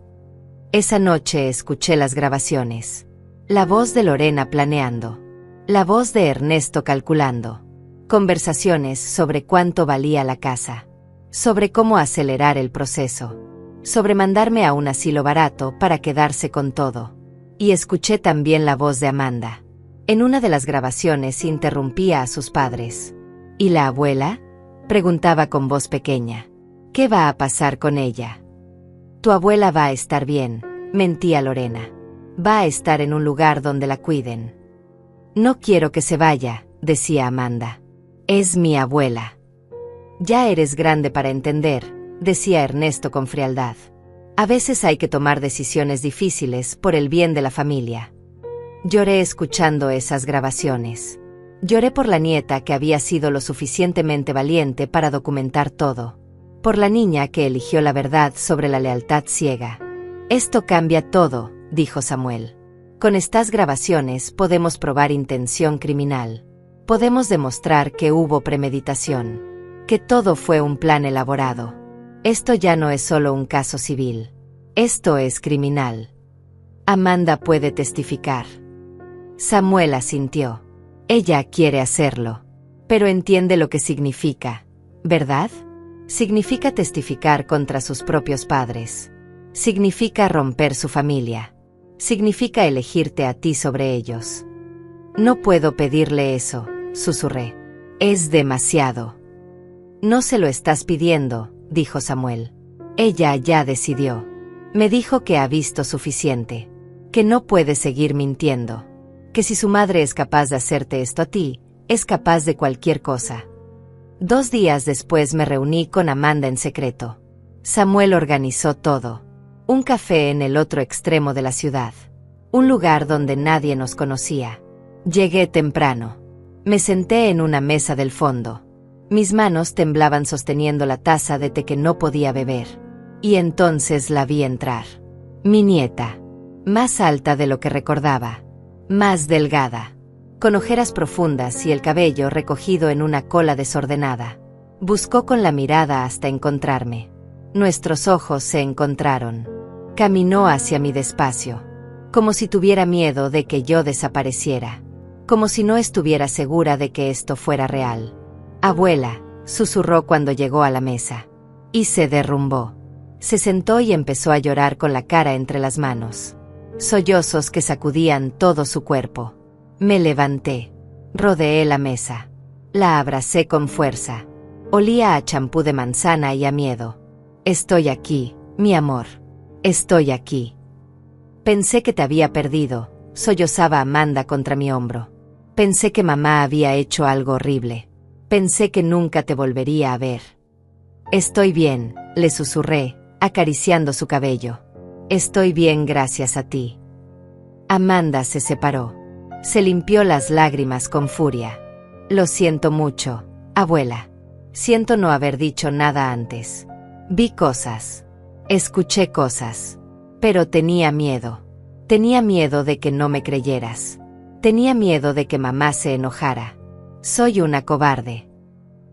Esa noche escuché las grabaciones. La voz de Lorena planeando. La voz de Ernesto calculando. Conversaciones sobre cuánto valía la casa. Sobre cómo acelerar el proceso. Sobre mandarme a un asilo barato para quedarse con todo. Y escuché también la voz de Amanda. En una de las grabaciones interrumpía a sus padres. ¿Y la abuela? Preguntaba con voz pequeña. ¿Qué va a pasar con ella? Tu abuela va a estar bien, mentía Lorena. Va a estar en un lugar donde la cuiden. No quiero que se vaya, decía Amanda. Es mi abuela. Ya eres grande para entender, decía Ernesto con frialdad. A veces hay que tomar decisiones difíciles por el bien de la familia. Lloré escuchando esas grabaciones. Lloré por la nieta que había sido lo suficientemente valiente para documentar todo. Por la niña que eligió la verdad sobre la lealtad ciega. Esto cambia todo, dijo Samuel. Con estas grabaciones podemos probar intención criminal. Podemos demostrar que hubo premeditación. Que todo fue un plan elaborado. Esto ya no es solo un caso civil. Esto es criminal. Amanda puede testificar. Samuel asintió. Ella quiere hacerlo. Pero entiende lo que significa, ¿verdad? Significa testificar contra sus propios padres. Significa romper su familia. Significa elegirte a ti sobre ellos. No puedo pedirle eso, susurré. Es demasiado. No se lo estás pidiendo, dijo Samuel. Ella ya decidió. Me dijo que ha visto suficiente. Que no puede seguir mintiendo. Que si su madre es capaz de hacerte esto a ti, es capaz de cualquier cosa. 2 días después me reuní con Amanda en secreto. Samuel organizó todo. Un café en el otro extremo de la ciudad. Un lugar donde nadie nos conocía. Llegué temprano. Me senté en una mesa del fondo. Mis manos temblaban sosteniendo la taza de té que no podía beber. Y entonces la vi entrar. Mi nieta. Más alta de lo que recordaba. Más delgada. Con ojeras profundas y el cabello recogido en una cola desordenada. Buscó con la mirada hasta encontrarme. Nuestros ojos se encontraron. Caminó hacia mí despacio. Como si tuviera miedo de que yo desapareciera. Como si no estuviera segura de que esto fuera real. Abuela, susurró cuando llegó a la mesa. Y se derrumbó. Se sentó y empezó a llorar con la cara entre las manos. Sollozos que sacudían todo su cuerpo. Me levanté. Rodeé la mesa. La abracé con fuerza. Olía a champú de manzana y a miedo. Estoy aquí, mi amor. Estoy aquí. Pensé que te había perdido, sollozaba Amanda contra mi hombro. Pensé que mamá había hecho algo horrible. Pensé que nunca te volvería a ver. Estoy bien, le susurré, acariciando su cabello. Estoy bien gracias a ti. Amanda se separó. Se limpió las lágrimas con furia. Lo siento mucho, abuela. Siento no haber dicho nada antes. Vi cosas. Escuché cosas. Pero tenía miedo. Tenía miedo de que no me creyeras. Tenía miedo de que mamá se enojara. Soy una cobarde.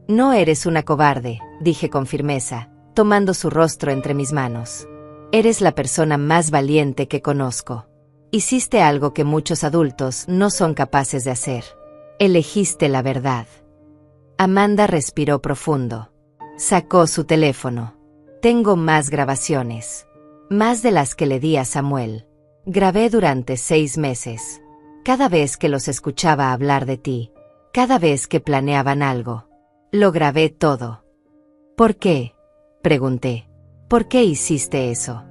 No eres una cobarde, dije con firmeza, tomando su rostro entre mis manos. Eres la persona más valiente que conozco. Hiciste algo que muchos adultos no son capaces de hacer. Elegiste la verdad. Amanda respiró profundo. Sacó su teléfono. Tengo más grabaciones. Más de las que le di a Samuel. Grabé durante 6 meses. Cada vez que los escuchaba hablar de ti. Cada vez que planeaban algo. Lo grabé todo. ¿Por qué? Pregunté. ¿Por qué hiciste eso?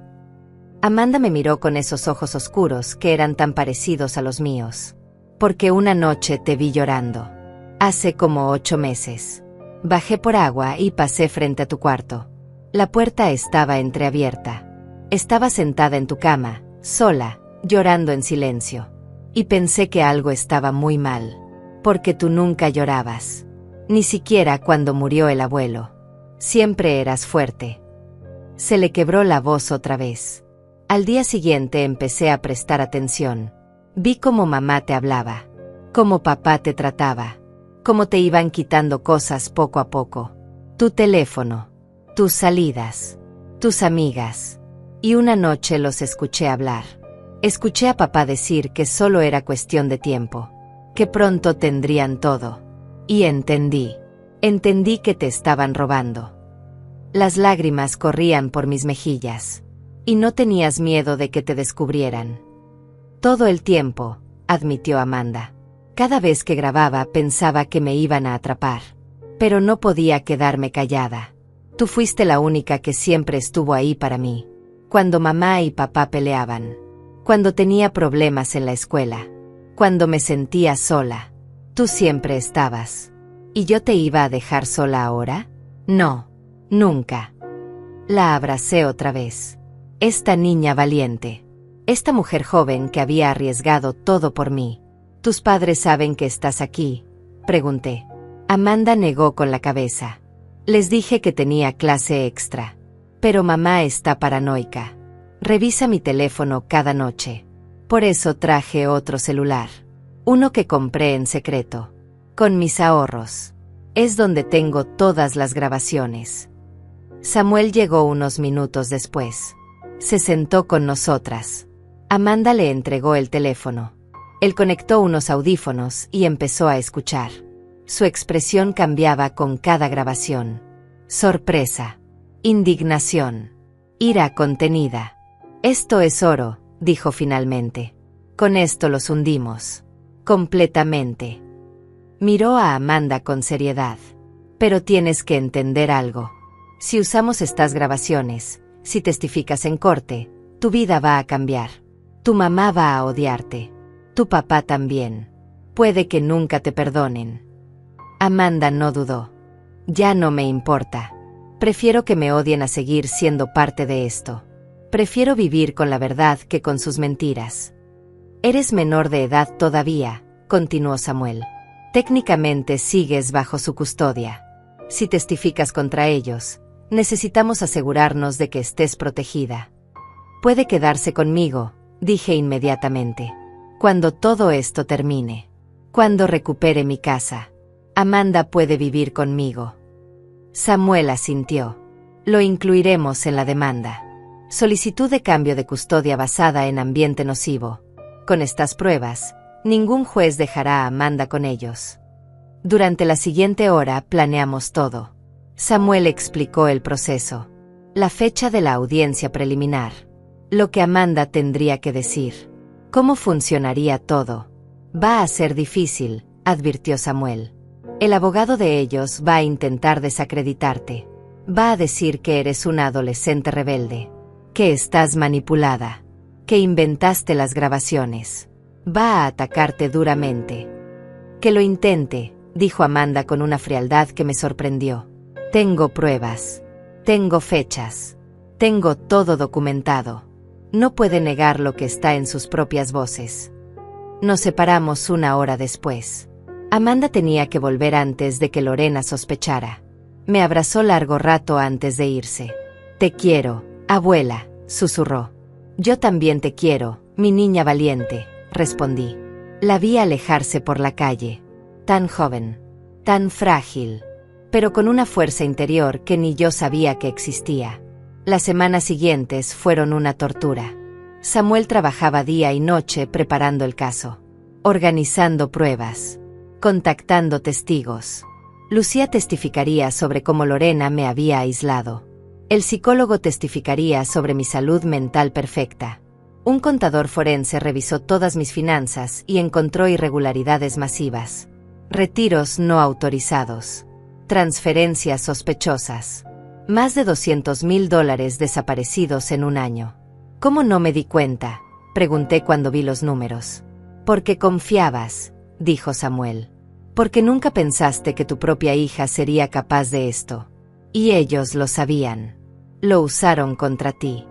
Amanda me miró con esos ojos oscuros que eran tan parecidos a los míos. Porque una noche te vi llorando. Hace como 8 meses. Bajé por agua y pasé frente a tu cuarto. La puerta estaba entreabierta. Estaba sentada en tu cama, sola, llorando en silencio. Y pensé que algo estaba muy mal. Porque tú nunca llorabas. Ni siquiera cuando murió el abuelo. Siempre eras fuerte. Se le quebró la voz otra vez. Al día siguiente empecé a prestar atención. Vi cómo mamá te hablaba. Cómo papá te trataba. Cómo te iban quitando cosas poco a poco. Tu teléfono. Tus salidas. Tus amigas. Y una noche los escuché hablar. Escuché a papá decir que solo era cuestión de tiempo. Que pronto tendrían todo. Y entendí. Entendí que te estaban robando. Las lágrimas corrían por mis mejillas. Y no tenías miedo de que te descubrieran. Todo el tiempo, admitió Amanda. Cada vez que grababa pensaba que me iban a atrapar. Pero no podía quedarme callada. Tú fuiste la única que siempre estuvo ahí para mí. Cuando mamá y papá peleaban. Cuando tenía problemas en la escuela. Cuando me sentía sola. Tú siempre estabas. ¿Y yo te iba a dejar sola ahora? No. Nunca. La abracé otra vez. Esta niña valiente. Esta mujer joven que había arriesgado todo por mí. ¿Tus padres saben que estás aquí? Pregunté. Amanda negó con la cabeza. Les dije que tenía clase extra. Pero mamá está paranoica. Revisa mi teléfono cada noche. Por eso traje otro celular. Uno que compré en secreto. Con mis ahorros. Es donde tengo todas las grabaciones. Samuel llegó unos minutos después. Se sentó con nosotras. Amanda le entregó el teléfono. Él conectó unos audífonos y empezó a escuchar. Su expresión cambiaba con cada grabación. Sorpresa. Indignación. Ira contenida. Esto es oro, dijo finalmente. Con esto los hundimos. Completamente. Miró a Amanda con seriedad. Pero tienes que entender algo. Si usamos estas grabaciones, si testificas en corte, tu vida va a cambiar. Tu mamá va a odiarte. Tu papá también. Puede que nunca te perdonen. Amanda no dudó. Ya no me importa. Prefiero que me odien a seguir siendo parte de esto. Prefiero vivir con la verdad que con sus mentiras. Eres menor de edad todavía, continuó Samuel. Técnicamente sigues bajo su custodia. Si testificas contra ellos, necesitamos asegurarnos de que estés protegida. Puede quedarse conmigo, dije inmediatamente. Cuando todo esto termine. Cuando recupere mi casa. Amanda puede vivir conmigo. Samuel asintió. Lo incluiremos en la demanda. Solicitud de cambio de custodia basada en ambiente nocivo. Con estas pruebas, ningún juez dejará a Amanda con ellos. Durante la siguiente hora planeamos todo. Samuel explicó el proceso. La fecha de la audiencia preliminar. Lo que Amanda tendría que decir. Cómo funcionaría todo. Va a ser difícil, advirtió Samuel. El abogado de ellos va a intentar desacreditarte. Va a decir que eres una adolescente rebelde. Que estás manipulada. Que inventaste las grabaciones. Va a atacarte duramente. Que lo intente, dijo Amanda con una frialdad que me sorprendió. Tengo pruebas. Tengo fechas. Tengo todo documentado. No puede negar lo que está en sus propias voces. Nos separamos una hora después. Amanda tenía que volver antes de que Lorena sospechara. Me abrazó largo rato antes de irse. Te quiero, abuela, susurró. Yo también te quiero, mi niña valiente, respondí. La vi alejarse por la calle. Tan joven, tan frágil, pero con una fuerza interior que ni yo sabía que existía. Las semanas siguientes fueron una tortura. Samuel trabajaba día y noche preparando el caso, organizando pruebas, contactando testigos. Lucía testificaría sobre cómo Lorena me había aislado. El psicólogo testificaría sobre mi salud mental perfecta. Un contador forense revisó todas mis finanzas y encontró irregularidades masivas. Retiros no autorizados. Transferencias sospechosas. Más de $200,000 desaparecidos en un año. ¿Cómo no me di cuenta?, pregunté cuando vi los números. Porque confiabas, dijo Samuel. Porque nunca pensaste que tu propia hija sería capaz de esto. Y ellos lo sabían. Lo usaron contra ti.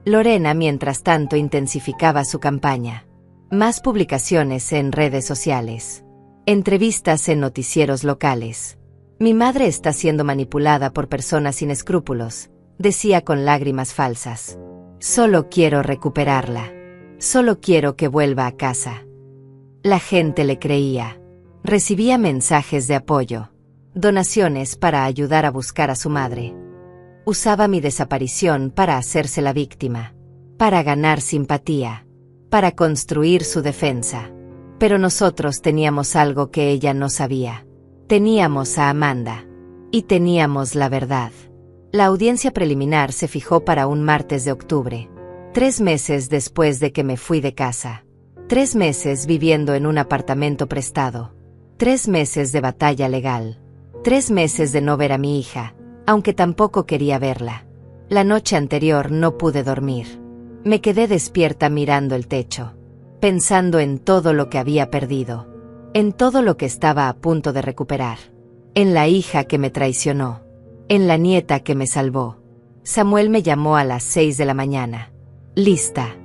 Lorena, mientras tanto, intensificaba su campaña. Más publicaciones en redes sociales. Entrevistas en noticieros locales. Mi madre está siendo manipulada por personas sin escrúpulos, decía con lágrimas falsas. Solo quiero recuperarla. Solo quiero que vuelva a casa. La gente le creía. Recibía mensajes de apoyo, donaciones para ayudar a buscar a su madre. Usaba mi desaparición para hacerse la víctima, para ganar simpatía, para construir su defensa. Pero nosotros teníamos algo que ella no sabía. Teníamos a Amanda. Y teníamos la verdad. La audiencia preliminar se fijó para un martes de octubre, 3 meses después de que me fui de casa. 3 meses viviendo en un apartamento prestado. 3 meses de batalla legal. 3 meses de no ver a mi hija, aunque tampoco quería verla. La noche anterior no pude dormir. Me quedé despierta mirando el techo, pensando en todo lo que había perdido, en todo lo que estaba a punto de recuperar, en la hija que me traicionó, en la nieta que me salvó. Samuel me llamó a las 6 de la mañana. Lista.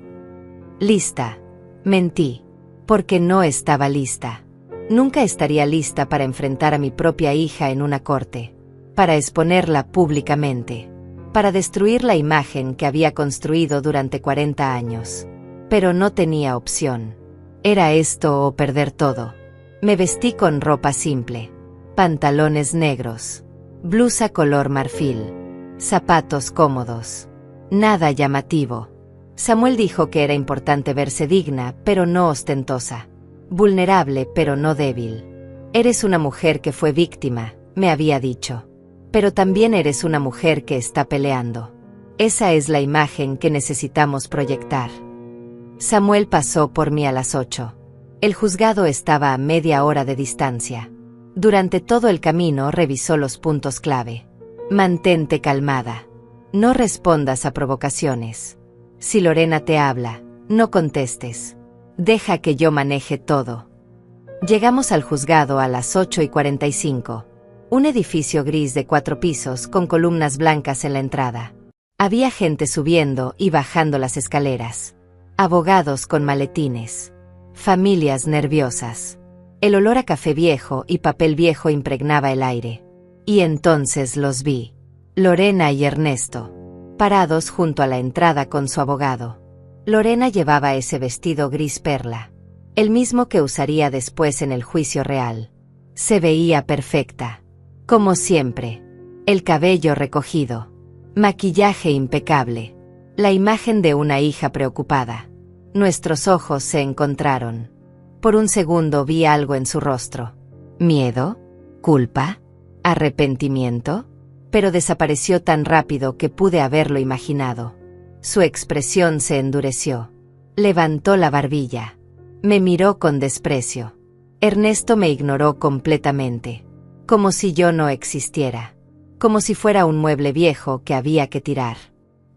Lista. Mentí, porque no estaba lista. Nunca estaría lista para enfrentar a mi propia hija en una corte, para exponerla públicamente, para destruir la imagen que había construido durante 40 años. Pero no tenía opción. Era esto o perder todo. Me vestí con ropa simple, pantalones negros, blusa color marfil, zapatos cómodos. Nada llamativo. Samuel dijo que era importante verse digna, pero no ostentosa. Vulnerable, pero no débil. Eres una mujer que fue víctima, me había dicho. Pero también eres una mujer que está peleando. Esa es la imagen que necesitamos proyectar. Samuel pasó por mí a las 8. El juzgado estaba a media hora de distancia. Durante todo el camino revisó los puntos clave. Mantente calmada. No respondas a provocaciones. Si Lorena te habla, no contestes. Deja que yo maneje todo. Llegamos al juzgado a las 8:45. Un edificio gris de 4 pisos con columnas blancas en la entrada. Había gente subiendo y bajando las escaleras. Abogados con maletines. Familias nerviosas. El olor a café viejo y papel viejo impregnaba el aire. Y entonces los vi. Lorena y Ernesto, parados junto a la entrada con su abogado. Lorena llevaba ese vestido gris perla, el mismo que usaría después en el juicio real. Se veía perfecta, como siempre. El cabello recogido, maquillaje impecable, la imagen de una hija preocupada. Nuestros ojos se encontraron. Por un segundo vi algo en su rostro. ¿Miedo? ¿Culpa? ¿Arrepentimiento? Pero desapareció tan rápido que pude haberlo imaginado. Su expresión se endureció. Levantó la barbilla. Me miró con desprecio. Ernesto me ignoró completamente, como si yo no existiera, como si fuera un mueble viejo que había que tirar.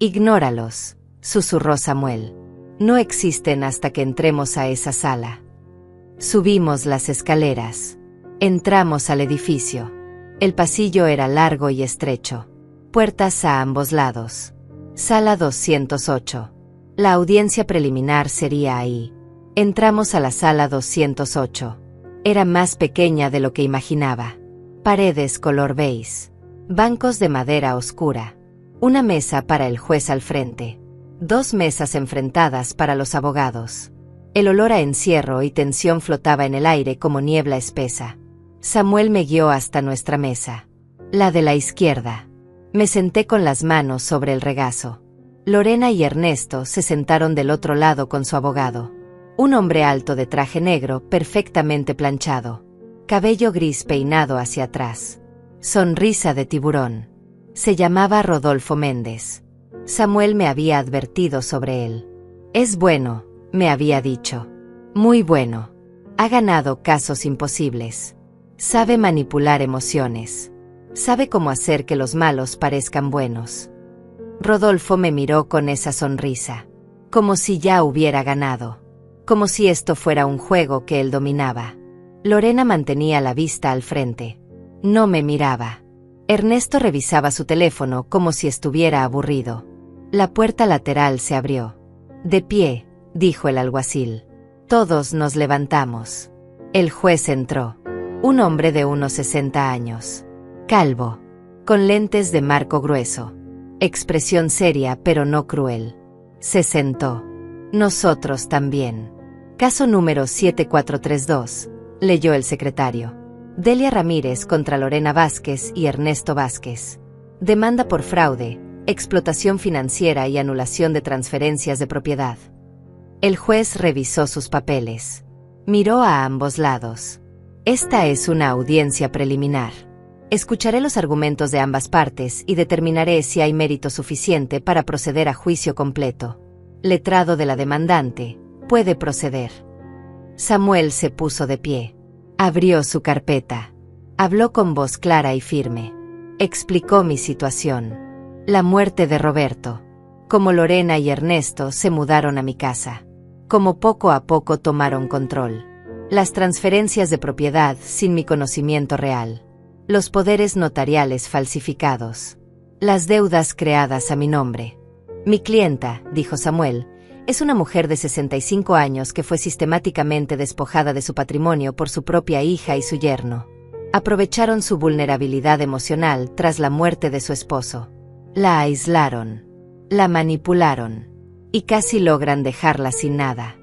Ignóralos, susurró Samuel. No existen hasta que entremos a esa sala. Subimos las escaleras. Entramos al edificio. El pasillo era largo y estrecho. Puertas a ambos lados. Sala 208. La audiencia preliminar sería ahí. Entramos a la sala 208. Era más pequeña de lo que imaginaba. Paredes color beige. Bancos de madera oscura. Una mesa para el juez al frente. 2 mesas enfrentadas para los abogados. El olor a encierro y tensión flotaba en el aire como niebla espesa. Samuel me guió hasta nuestra mesa. La de la izquierda. Me senté con las manos sobre el regazo. Lorena y Ernesto se sentaron del otro lado con su abogado. Un hombre alto de traje negro, perfectamente planchado. Cabello gris peinado hacia atrás. Sonrisa de tiburón. Se llamaba Rodolfo Méndez. Samuel me había advertido sobre él. Es bueno, me había dicho. Muy bueno. Ha ganado casos imposibles. Sabe manipular emociones. Sabe cómo hacer que los malos parezcan buenos. Rodolfo me miró con esa sonrisa. Como si ya hubiera ganado. Como si esto fuera un juego que él dominaba. Lorena mantenía la vista al frente. No me miraba. Ernesto revisaba su teléfono como si estuviera aburrido. La puerta lateral se abrió. De pie, dijo el alguacil. Todos nos levantamos. El juez entró. Un hombre de unos 60 años. Calvo. Con lentes de marco grueso. Expresión seria pero no cruel. Se sentó. Nosotros también. Caso número 7432, leyó el secretario. Delia Ramírez contra Lorena Vázquez y Ernesto Vázquez. Demanda por fraude, explotación financiera y anulación de transferencias de propiedad. El juez revisó sus papeles. Miró a ambos lados. Esta es una audiencia preliminar. Escucharé los argumentos de ambas partes y determinaré si hay mérito suficiente para proceder a juicio completo. Letrado de la demandante, puede proceder. Samuel se puso de pie. Abrió su carpeta. Habló con voz clara y firme. Explicó mi situación. La muerte de Roberto. Cómo Lorena y Ernesto se mudaron a mi casa. Cómo poco a poco tomaron control. Las transferencias de propiedad sin mi conocimiento real. Los poderes notariales falsificados. Las deudas creadas a mi nombre. Mi clienta, dijo Samuel, es una mujer de 65 años que fue sistemáticamente despojada de su patrimonio por su propia hija y su yerno. Aprovecharon su vulnerabilidad emocional tras la muerte de su esposo. La aislaron. La manipularon. Y casi logran dejarla sin nada.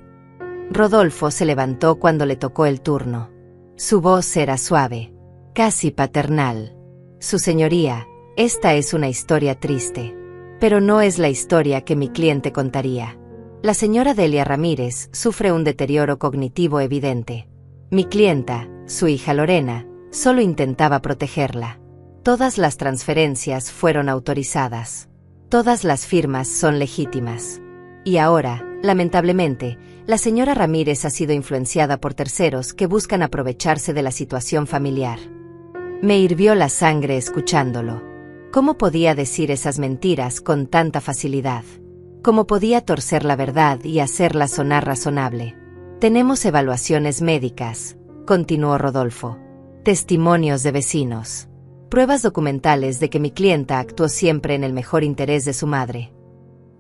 Rodolfo se levantó cuando le tocó el turno. Su voz era suave, casi paternal. Su señoría, esta es una historia triste. Pero no es la historia que mi cliente contaría. La señora Delia Ramírez sufre un deterioro cognitivo evidente. Mi clienta, su hija Lorena, solo intentaba protegerla. Todas las transferencias fueron autorizadas. Todas las firmas son legítimas. Y ahora, lamentablemente, la señora Ramírez ha sido influenciada por terceros que buscan aprovecharse de la situación familiar. Me hirvió la sangre escuchándolo. ¿Cómo podía decir esas mentiras con tanta facilidad? ¿Cómo podía torcer la verdad y hacerla sonar razonable? Tenemos evaluaciones médicas, continuó Rodolfo. Testimonios de vecinos. Pruebas documentales de que mi clienta actuó siempre en el mejor interés de su madre.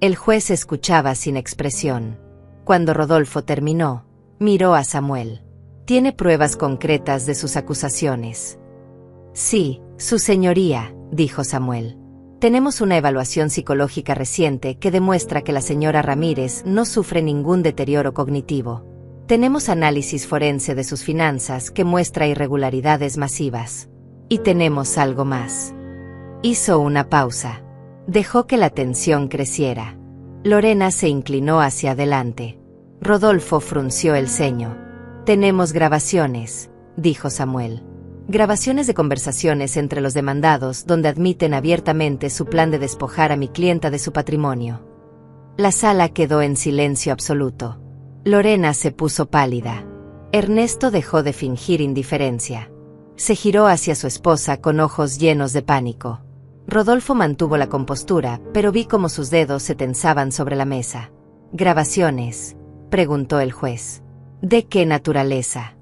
El juez escuchaba sin expresión. Cuando Rodolfo terminó, miró a Samuel. ¿Tiene pruebas concretas de sus acusaciones? Sí, su señoría, dijo Samuel. Tenemos una evaluación psicológica reciente que demuestra que la señora Ramírez no sufre ningún deterioro cognitivo. Tenemos análisis forense de sus finanzas que muestra irregularidades masivas. Y tenemos algo más. Hizo una pausa. Dejó que la tensión creciera. Lorena se inclinó hacia adelante. Rodolfo frunció el ceño. Tenemos grabaciones, dijo Samuel. Grabaciones de conversaciones entre los demandados donde admiten abiertamente su plan de despojar a mi clienta de su patrimonio. La sala quedó en silencio absoluto. Lorena se puso pálida. Ernesto dejó de fingir indiferencia. Se giró hacia su esposa con ojos llenos de pánico. Rodolfo mantuvo la compostura, pero vi cómo sus dedos se tensaban sobre la mesa. ¿Grabaciones?, preguntó el juez. ¿De qué naturaleza?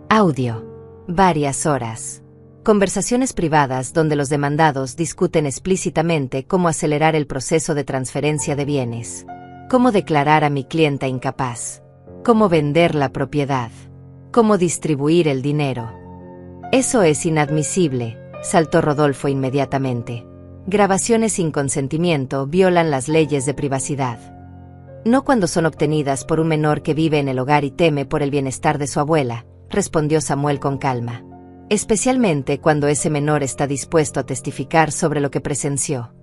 Audio. Varias horas. Conversaciones privadas donde los demandados discuten explícitamente cómo acelerar el proceso de transferencia de bienes. Cómo declarar a mi clienta incapaz. Cómo vender la propiedad. Cómo distribuir el dinero. Eso es inadmisible, saltó Rodolfo inmediatamente. Grabaciones sin consentimiento violan las leyes de privacidad. No cuando son obtenidas por un menor que vive en el hogar y teme por el bienestar de su abuela, respondió Samuel con calma. Especialmente cuando ese menor está dispuesto a testificar sobre lo que presenció.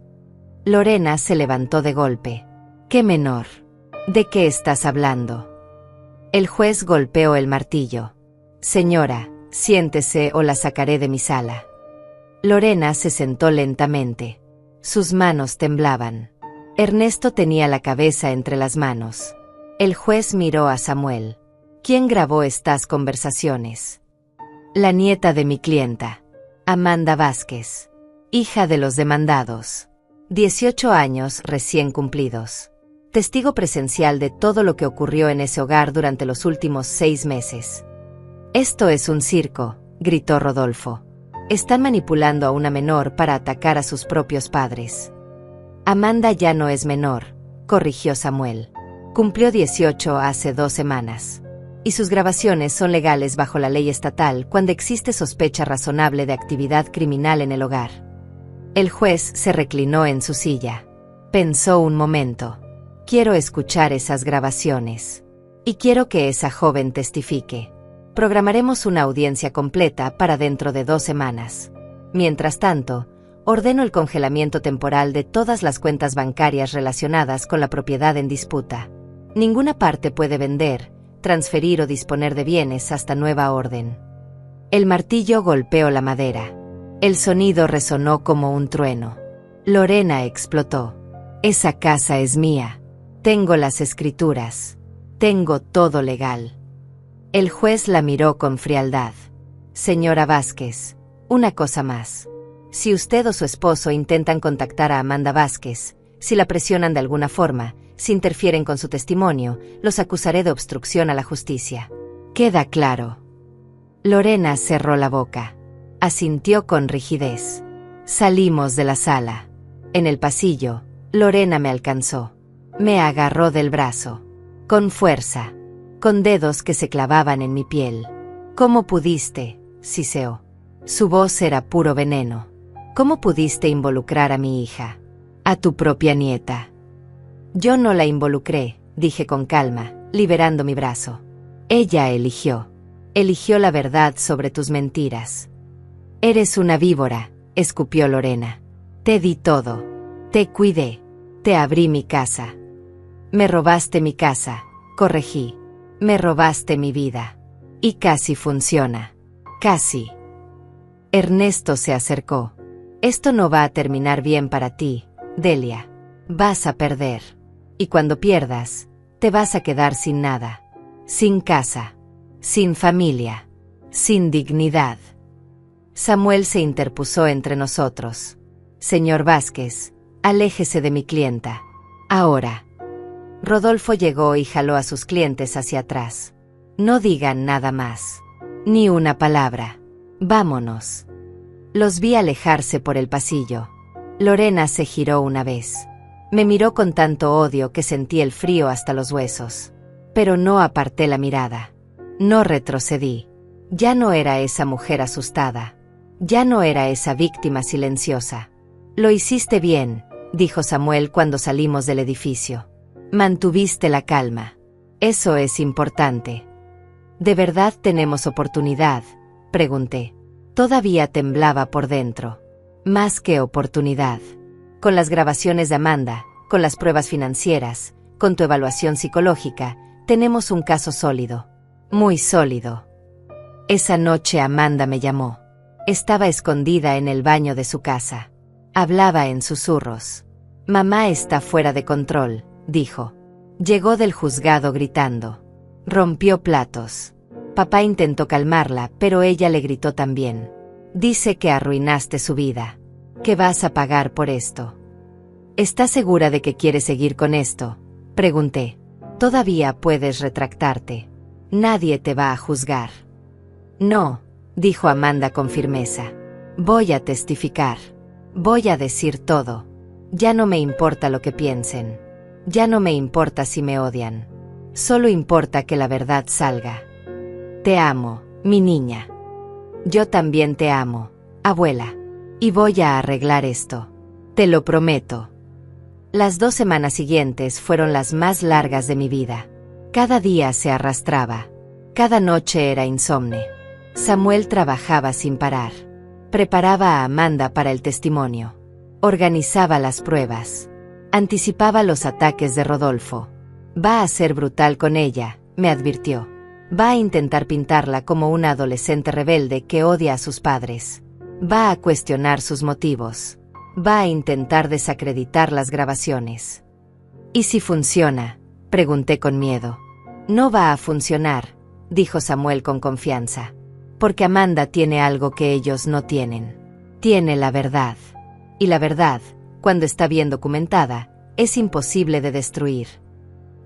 Lorena se levantó de golpe. ¿Qué menor? ¿De qué estás hablando? El juez golpeó el martillo. Señora, siéntese o la sacaré de mi sala. Lorena se sentó lentamente. Sus manos temblaban. Ernesto tenía la cabeza entre las manos. El juez miró a Samuel. ¿Quién grabó estas conversaciones? La nieta de mi clienta, Amanda Vázquez, hija de los demandados. 18 años recién cumplidos. Testigo presencial de todo lo que ocurrió en ese hogar durante los últimos 6 meses. Esto es un circo, gritó Rodolfo. Están manipulando a una menor para atacar a sus propios padres. Amanda ya no es menor, corrigió Samuel. Cumplió 18 hace 2 semanas. Y sus grabaciones son legales bajo la ley estatal cuando existe sospecha razonable de actividad criminal en el hogar. El juez se reclinó en su silla. Pensó un momento. Quiero escuchar esas grabaciones. Y quiero que esa joven testifique. Programaremos una audiencia completa para dentro de 2 semanas. Mientras tanto, ordeno el congelamiento temporal de todas las cuentas bancarias relacionadas con la propiedad en disputa. Ninguna parte puede vender, transferir o disponer de bienes hasta nueva orden. El martillo golpeó la madera. El sonido resonó como un trueno. Lorena explotó. Esa casa es mía. Tengo las escrituras. Tengo todo legal. El juez la miró con frialdad. Señora Vázquez, una cosa más. Si usted o su esposo intentan contactar a Amanda Vázquez, si la presionan de alguna forma, si interfieren con su testimonio, los acusaré de obstrucción a la justicia. ¿Queda claro? Lorena cerró la boca. Asintió con rigidez. Salimos de la sala. En el pasillo, Lorena me alcanzó. Me agarró del brazo. Con fuerza. Con dedos que se clavaban en mi piel. ¿Cómo pudiste? Siseó. Su voz era puro veneno. ¿Cómo pudiste involucrar a mi hija? A tu propia nieta. Yo no la involucré, dije con calma, liberando mi brazo. Ella eligió. Eligió la verdad sobre tus mentiras. Eres una víbora, escupió Lorena. Te di todo. Te cuidé. Te abrí mi casa. Me robaste mi casa, corregí. Me robaste mi vida. Y casi funciona. Casi. Ernesto se acercó. Esto no va a terminar bien para ti, Delia. Vas a perder. Y cuando pierdas, te vas a quedar sin nada. Sin casa. Sin familia. Sin dignidad. Samuel se interpuso entre nosotros. Señor Vázquez, aléjese de mi clienta. Ahora. Rodolfo llegó y jaló a sus clientes hacia atrás. No digan nada más. Ni una palabra. Vámonos. Los vi alejarse por el pasillo. Lorena se giró una vez. Me miró con tanto odio que sentí el frío hasta los huesos. Pero no aparté la mirada. No retrocedí. Ya no era esa mujer asustada. Ya no era esa víctima silenciosa. Lo hiciste bien, dijo Samuel cuando salimos del edificio. Mantuviste la calma. Eso es importante. ¿De verdad tenemos oportunidad?, pregunté. Todavía temblaba por dentro. Más que oportunidad. Con las grabaciones de Amanda, con las pruebas financieras, con tu evaluación psicológica, tenemos un caso sólido. Muy sólido. Esa noche Amanda me llamó. Estaba escondida en el baño de su casa. Hablaba en susurros. Mamá está fuera de control, dijo. Llegó del juzgado gritando. Rompió platos. Papá intentó calmarla, pero ella le gritó también. Dice que arruinaste su vida. ¿Qué vas a pagar por esto? ¿Estás segura de que quieres seguir con esto?, pregunté. Todavía puedes retractarte. Nadie te va a juzgar. No, dijo Amanda con firmeza. Voy a testificar. Voy a decir todo. Ya no me importa lo que piensen. Ya no me importa si me odian. Solo importa que la verdad salga. Te amo, mi niña. Yo también te amo, abuela. Y voy a arreglar esto. Te lo prometo. Las 2 semanas siguientes fueron las más largas de mi vida. Cada día se arrastraba. Cada noche era insomne. Samuel trabajaba sin parar. Preparaba a Amanda para el testimonio. Organizaba las pruebas. Anticipaba los ataques de Rodolfo. Va a ser brutal con ella, me advirtió. Va a intentar pintarla como una adolescente rebelde que odia a sus padres. Va a cuestionar sus motivos. Va a intentar desacreditar las grabaciones. ¿Y si funciona?, pregunté con miedo. No va a funcionar, dijo Samuel con confianza. Porque Amanda tiene algo que ellos no tienen. Tiene la verdad. Y la verdad, cuando está bien documentada, es imposible de destruir.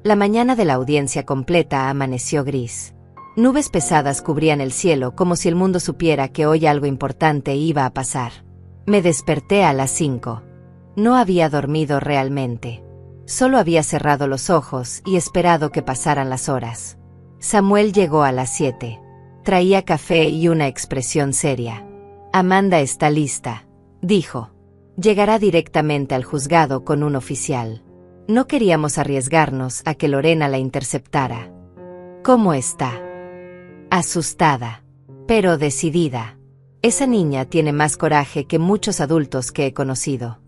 La mañana de la audiencia completa amaneció gris. Nubes pesadas cubrían el cielo como si el mundo supiera que hoy algo importante iba a pasar. Me desperté a las 5. No había dormido realmente. Solo había cerrado los ojos y esperado que pasaran las horas. Samuel llegó a las 7. Traía café y una expresión seria. Amanda está lista, dijo. Llegará directamente al juzgado con un oficial. No queríamos arriesgarnos a que Lorena la interceptara. ¿Cómo está? Asustada, pero decidida. Esa niña tiene más coraje que muchos adultos que he conocido.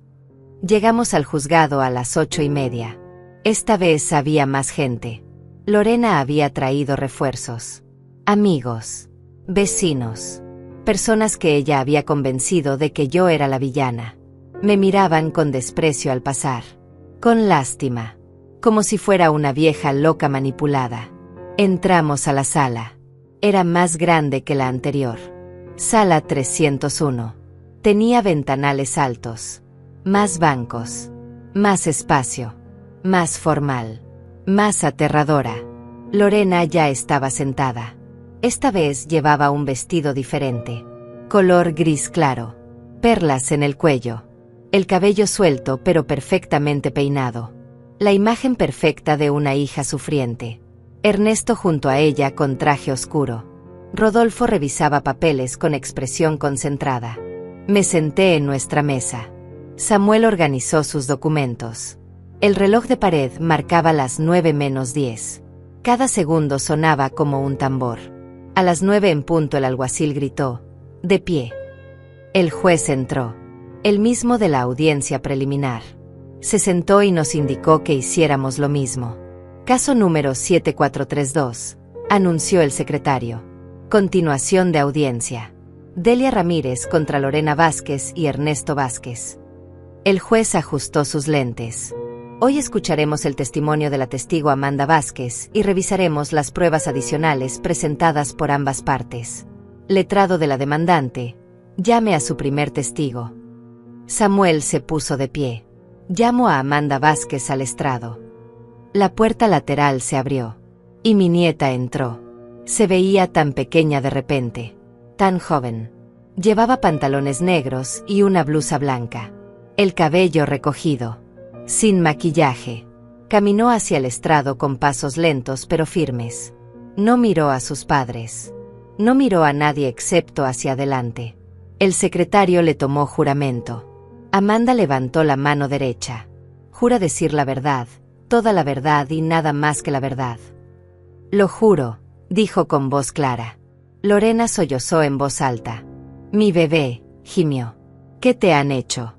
Llegamos al juzgado a las 8:30. Esta vez había más gente. Lorena había traído refuerzos. Amigos, vecinos, personas que ella había convencido de que yo era la villana. Me miraban con desprecio al pasar, con lástima, como si fuera una vieja loca manipulada. Entramos a la sala. Era más grande que la anterior. Sala 301. Tenía ventanales altos, más bancos, más espacio, más formal, más aterradora. Lorena ya estaba sentada. Esta vez llevaba un vestido diferente, color gris claro, perlas en el cuello, el cabello suelto pero perfectamente peinado. La imagen perfecta de una hija sufriente. Ernesto junto a ella con traje oscuro. Rodolfo revisaba papeles con expresión concentrada. Me senté en nuestra mesa. Samuel organizó sus documentos. El reloj de pared marcaba las 9:10. Cada segundo sonaba como un tambor. A las 9 en punto el alguacil gritó: «De pie». El juez entró, el mismo de la audiencia preliminar. Se sentó y nos indicó que hiciéramos lo mismo. Caso número 7432, anunció el secretario. Continuación de audiencia. Delia Ramírez contra Lorena Vázquez y Ernesto Vázquez. El juez ajustó sus lentes. Hoy escucharemos el testimonio de la testigo Amanda Vázquez y revisaremos las pruebas adicionales presentadas por ambas partes. Letrado de la demandante, llame a su primer testigo. Samuel se puso de pie. Llamo a Amanda Vázquez al estrado. La puerta lateral se abrió. Y mi nieta entró. Se veía tan pequeña de repente. Tan joven. Llevaba pantalones negros y una blusa blanca. El cabello recogido. Sin maquillaje. Caminó hacia el estrado con pasos lentos pero firmes. No miró a sus padres. No miró a nadie excepto hacia adelante. El secretario le tomó juramento. Amanda levantó la mano derecha. Jura decir la verdad, toda la verdad y nada más que la verdad. Lo juro, dijo con voz clara. Lorena sollozó en voz alta. Mi bebé, gimió. ¿Qué te han hecho?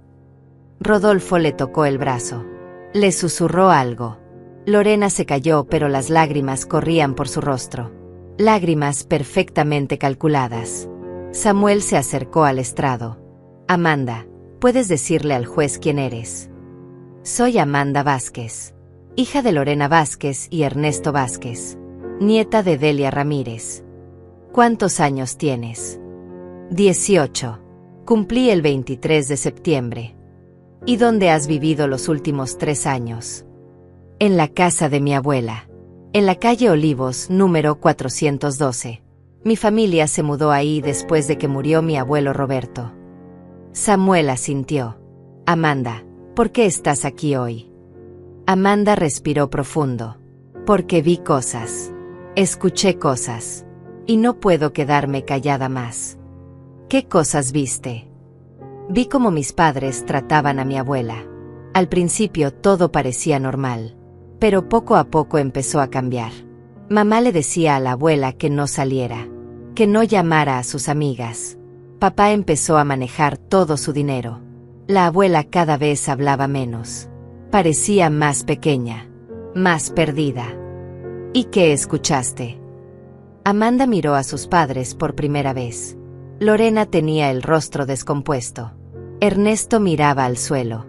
Rodolfo le tocó el brazo. Le susurró algo. Lorena se calló, pero las lágrimas corrían por su rostro. Lágrimas perfectamente calculadas. Samuel se acercó al estrado. Amanda, ¿puedes decirle al juez quién eres? Soy Amanda Vázquez, hija de Lorena Vázquez y Ernesto Vázquez, nieta de Delia Ramírez. ¿Cuántos años tienes? 18. Cumplí el 23 de septiembre. ¿Y dónde has vivido los últimos 3 años? En la casa de mi abuela, en la calle Olivos, número 412. Mi familia se mudó ahí después de que murió mi abuelo Roberto. Samuel asintió. Amanda, ¿por qué estás aquí hoy? Amanda respiró profundo. Porque vi cosas. Escuché cosas. Y no puedo quedarme callada más. ¿Qué cosas viste? Vi cómo mis padres trataban a mi abuela. Al principio todo parecía normal, pero poco a poco empezó a cambiar. Mamá le decía a la abuela que no saliera, que no llamara a sus amigas. Papá empezó a manejar todo su dinero. La abuela cada vez hablaba menos. Parecía más pequeña, más perdida. ¿Y qué escuchaste? Amanda miró a sus padres por primera vez. Lorena tenía el rostro descompuesto. Ernesto miraba al suelo.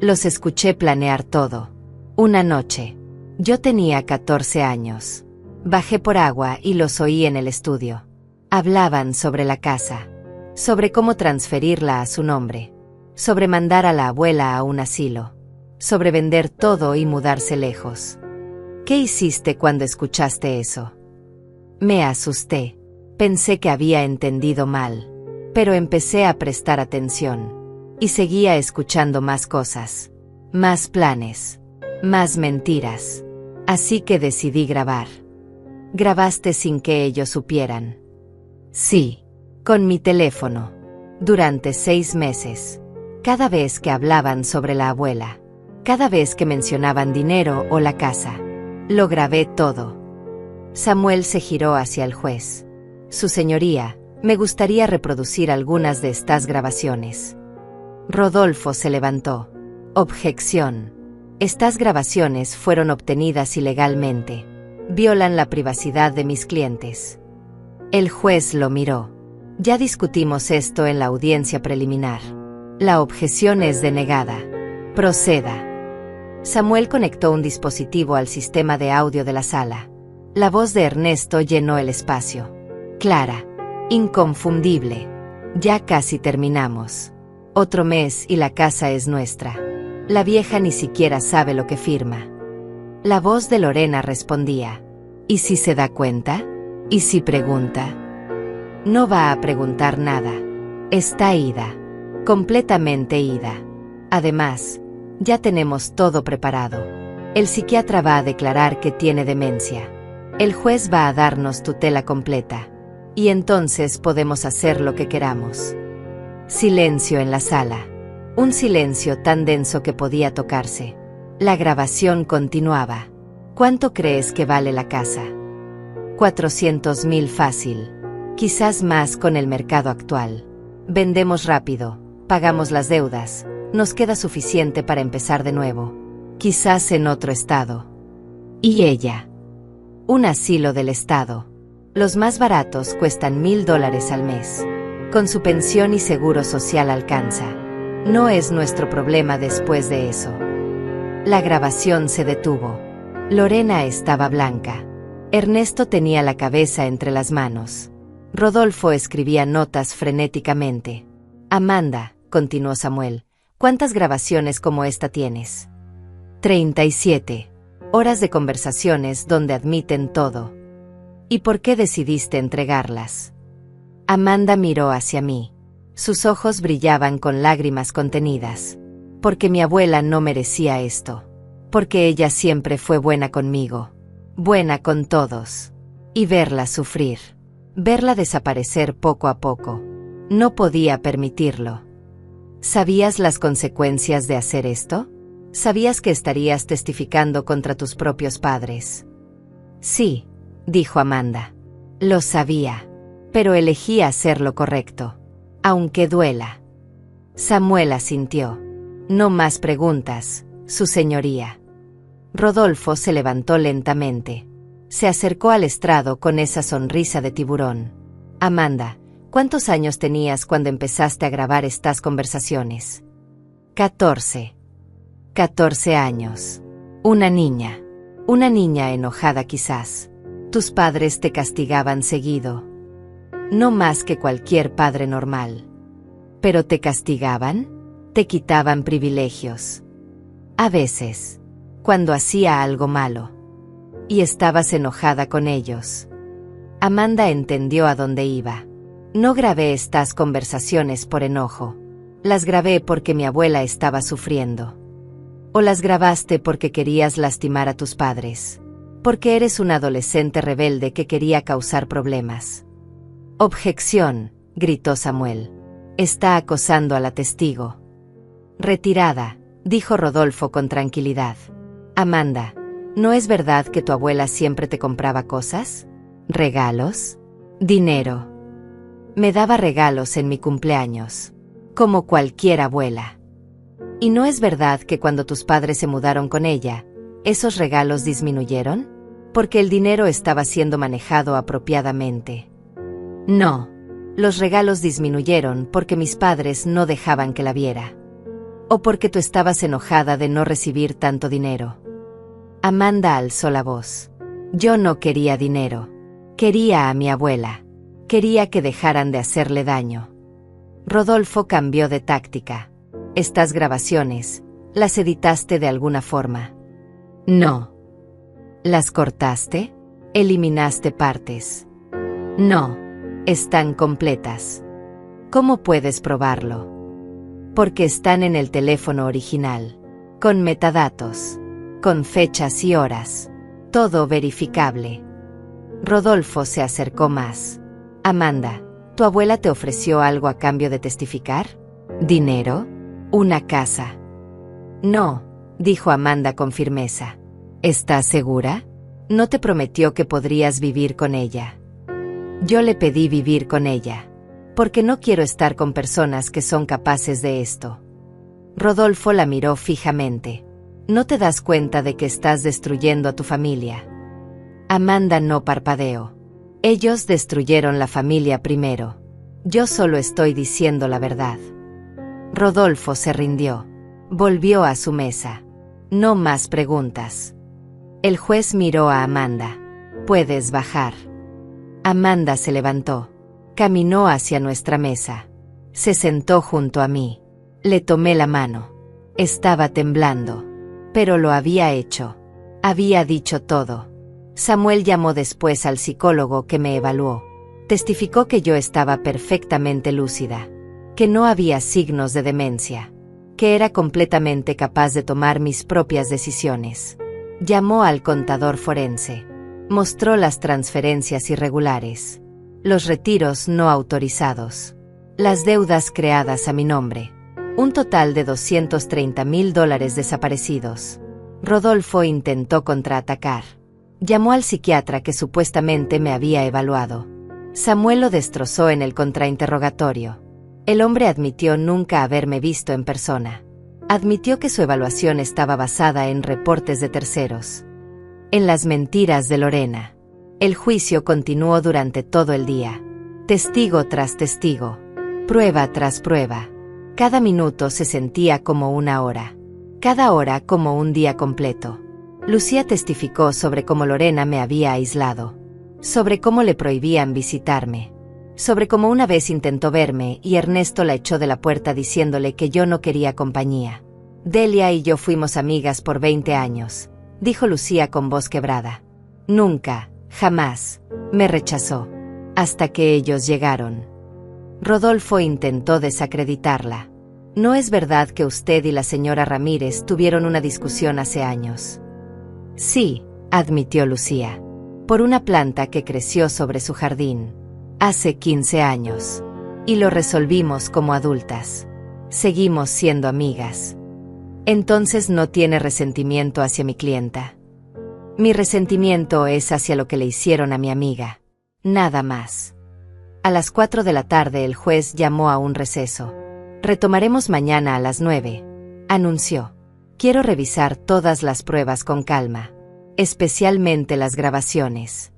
Los escuché planear todo. Una noche. Yo tenía 14 años. Bajé por agua y los oí en el estudio. Hablaban sobre la casa. Sobre cómo transferirla a su nombre. Sobre mandar a la abuela a un asilo. Sobre vender todo y mudarse lejos. ¿Qué hiciste cuando escuchaste eso? Me asusté. Pensé que había entendido mal. Pero empecé a prestar atención. Y seguía escuchando más cosas. Más planes. Más mentiras. Así que decidí grabar. ¿Grabaste sin que ellos supieran? Sí. Con mi teléfono. Durante 6 meses. Cada vez que hablaban sobre la abuela. Cada vez que mencionaban dinero o la casa. Lo grabé todo. Samuel se giró hacia el juez. Su señoría, me gustaría reproducir algunas de estas grabaciones. Rodolfo se levantó. Objeción. Estas grabaciones fueron obtenidas ilegalmente. Violan la privacidad de mis clientes. El juez lo miró. Ya discutimos esto en la audiencia preliminar. La objeción es denegada. Proceda. Samuel conectó un dispositivo al sistema de audio de la sala. La voz de Ernesto llenó el espacio. Clara. Inconfundible. Ya casi terminamos. Otro mes y la casa es nuestra. La vieja ni siquiera sabe lo que firma. La voz de Lorena respondía. ¿Y si se da cuenta? ¿Y si pregunta? No va a preguntar nada. Está ida. Completamente ida. Además, ya tenemos todo preparado. El psiquiatra va a declarar que tiene demencia. El juez va a darnos tutela completa. Y entonces podemos hacer lo que queramos. Silencio en la sala. Un silencio tan denso que podía tocarse. La grabación continuaba. ¿Cuánto crees que vale la casa? 400.000 fácil. Quizás más con el mercado actual. Vendemos rápido, pagamos las deudas, nos queda suficiente para empezar de nuevo. Quizás en otro estado. ¿Y ella? Un asilo del estado. Los más baratos cuestan $1,000 al mes. Con su pensión y seguro social alcanza. No es nuestro problema después de eso. La grabación se detuvo. Lorena estaba blanca. Ernesto tenía la cabeza entre las manos. Rodolfo escribía notas frenéticamente. Amanda, continuó Samuel, ¿cuántas grabaciones como esta tienes? 37. Horas de conversaciones donde admiten todo. ¿Y por qué decidiste entregarlas? Amanda miró hacia mí. Sus ojos brillaban con lágrimas contenidas. Porque mi abuela no merecía esto. porque ella siempre fue buena conmigo, buena con todos. Y verla sufrir, verla desaparecer poco a poco, no podía permitirlo. ¿Sabías las consecuencias de hacer esto? ¿Sabías que estarías testificando contra tus propios padres? Sí, dijo Amanda. Lo sabía, pero elegí hacer lo correcto, aunque duela. Samuel asintió. No más preguntas, su señoría. Rodolfo se levantó lentamente. Se acercó al estrado con esa sonrisa de tiburón. Amanda, ¿cuántos años tenías cuando empezaste a grabar estas conversaciones? 14. 14 años. Una niña enojada quizás. Tus padres te castigaban seguido. No más que cualquier padre normal. ¿Pero te castigaban? Te quitaban privilegios. A veces, cuando hacía algo malo. Y estabas enojada con ellos. Amanda entendió a dónde iba. No grabé estas conversaciones por enojo. Las grabé porque mi abuela estaba sufriendo. ¿O las grabaste porque querías lastimar a tus padres? Porque eres un adolescente rebelde que quería causar problemas. Objeción, gritó Samuel. Está acosando a la testigo. Retirada, dijo Rodolfo con tranquilidad. Amanda, ¿no es verdad que tu abuela siempre te compraba cosas? ¿Regalos? ¿Dinero? Me daba regalos en mi cumpleaños, como cualquier abuela. ¿Y no es verdad que cuando tus padres se mudaron con ella, esos regalos disminuyeron? Porque el dinero estaba siendo manejado apropiadamente. No, los regalos disminuyeron porque mis padres no dejaban que la viera. O porque tú estabas enojada de no recibir tanto dinero. Amanda alzó la voz. Yo no quería dinero. Quería a mi abuela. Quería que dejaran de hacerle daño. Rodolfo cambió de táctica. Estas grabaciones, ¿las editaste de alguna forma? No. ¿Las cortaste? ¿Eliminaste partes? No. Están completas. ¿Cómo puedes probarlo? Porque están en el teléfono original. Con metadatos. Con fechas y horas. Todo verificable. Rodolfo se acercó más. Amanda, ¿tu abuela te ofreció algo a cambio de testificar? ¿Dinero? ¿Una casa? No, dijo Amanda con firmeza. ¿Estás segura? ¿No te prometió que podrías vivir con ella? Yo le pedí vivir con ella, porque no quiero estar con personas que son capaces de esto. Rodolfo la miró fijamente. ¿No te das cuenta de que estás destruyendo a tu familia? Amanda no parpadeó. Ellos destruyeron la familia primero. Yo solo estoy diciendo la verdad. Rodolfo se rindió. Volvió a su mesa. No más preguntas. El juez miró a Amanda. Puedes bajar. Amanda se levantó. Caminó hacia nuestra mesa. Se sentó junto a mí. Le tomé la mano. Estaba temblando. Pero lo había hecho. Había dicho todo. Samuel llamó después al psicólogo que me evaluó. Testificó que yo estaba perfectamente lúcida. Que no había signos de demencia. Que era completamente capaz de tomar mis propias decisiones. Llamó al contador forense. Mostró las transferencias irregulares. Los retiros no autorizados. Las deudas creadas a mi nombre. Un total de $230,000 desaparecidos. Rodolfo intentó contraatacar. Llamó al psiquiatra que supuestamente me había evaluado. Samuel lo destrozó en el contrainterrogatorio. El hombre admitió nunca haberme visto en persona. Admitió que su evaluación estaba basada en reportes de terceros. En las mentiras de Lorena. El juicio continuó durante todo el día. Testigo tras testigo. Prueba tras prueba. Cada minuto se sentía como una hora. Cada hora como un día completo. Lucía testificó sobre cómo Lorena me había aislado. Sobre cómo le prohibían visitarme. Sobre cómo una vez intentó verme y Ernesto la echó de la puerta diciéndole que yo no quería compañía. Delia y yo fuimos amigas por 20 años, dijo Lucía con voz quebrada. Nunca, jamás, me rechazó. Hasta que ellos llegaron. Rodolfo intentó desacreditarla. ¿No es verdad que usted y la señora Ramírez tuvieron una discusión hace años? Sí, admitió Lucía. Por una planta que creció sobre su jardín. Hace 15 años. Y lo resolvimos como adultas. Seguimos siendo amigas. Entonces no tiene resentimiento hacia mi clienta. Mi resentimiento es hacia lo que le hicieron a mi amiga. Nada más. A las 4 de la tarde el juez llamó a un receso. Retomaremos mañana a las 9, anunció. Quiero revisar todas las pruebas con calma, especialmente las grabaciones.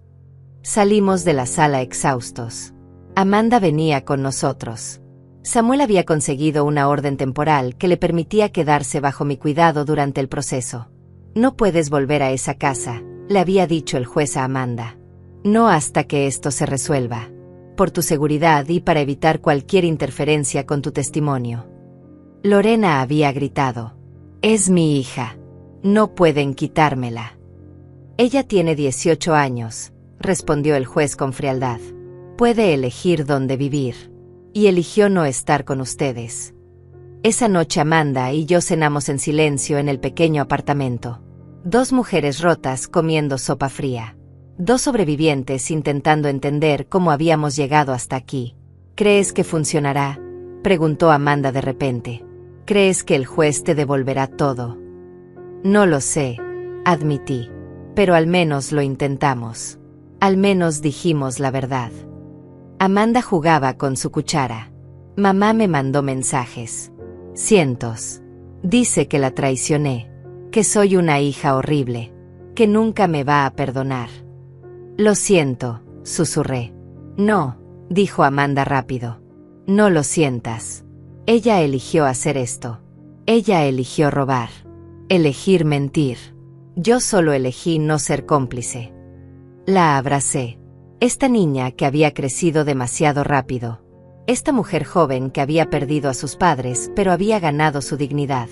Salimos de la sala exhaustos. Amanda venía con nosotros. Samuel había conseguido una orden temporal que le permitía quedarse bajo mi cuidado durante el proceso. No puedes volver a esa casa, le había dicho el juez a Amanda. No hasta que esto se resuelva. Por tu seguridad y para evitar cualquier interferencia con tu testimonio. Lorena había gritado. Es mi hija. No pueden quitármela. Ella tiene 18 años, respondió el juez con frialdad. Puede elegir dónde vivir. Y eligió no estar con ustedes. Esa noche Amanda y yo cenamos en silencio en el pequeño apartamento. 2 mujeres rotas comiendo sopa fría. 2 sobrevivientes intentando entender cómo habíamos llegado hasta aquí. ¿Crees que funcionará?, preguntó Amanda de repente. ¿Crees que el juez te devolverá todo? No lo sé, admití. Pero al menos lo intentamos. Al menos dijimos la verdad. Amanda jugaba con su cuchara. Mamá me mandó mensajes. Cientos. Dice que la traicioné. Que soy una hija horrible. Que nunca me va a perdonar. Lo siento, susurré. No, dijo Amanda rápido. No lo sientas. Ella eligió hacer esto. Ella eligió robar. Elegir mentir. Yo solo elegí no ser cómplice. La abracé. Esta niña que había crecido demasiado rápido. Esta mujer joven que había perdido a sus padres pero había ganado su dignidad.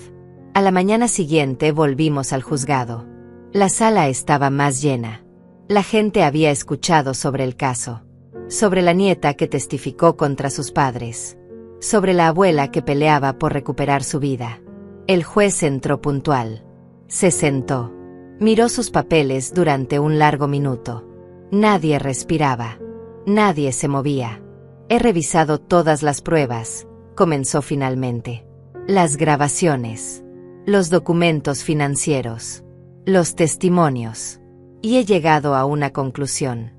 A la mañana siguiente volvimos al juzgado. La sala estaba más llena. La gente había escuchado sobre el caso. Sobre la nieta que testificó contra sus padres. Sobre la abuela que peleaba por recuperar su vida. El juez entró puntual. Se sentó. Miró sus papeles durante un largo minuto. Nadie respiraba. Nadie se movía. He revisado todas las pruebas, comenzó finalmente. Las grabaciones. Los documentos financieros. Los testimonios. Y he llegado a una conclusión.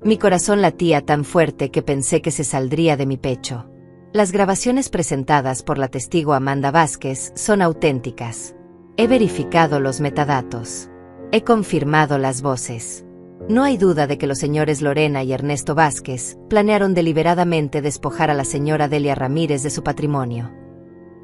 Mi corazón latía tan fuerte que pensé que se saldría de mi pecho. Las grabaciones presentadas por la testigo Amanda Vázquez son auténticas. He verificado los metadatos. He confirmado las voces. No hay duda de que los señores Lorena y Ernesto Vázquez planearon deliberadamente despojar a la señora Delia Ramírez de su patrimonio.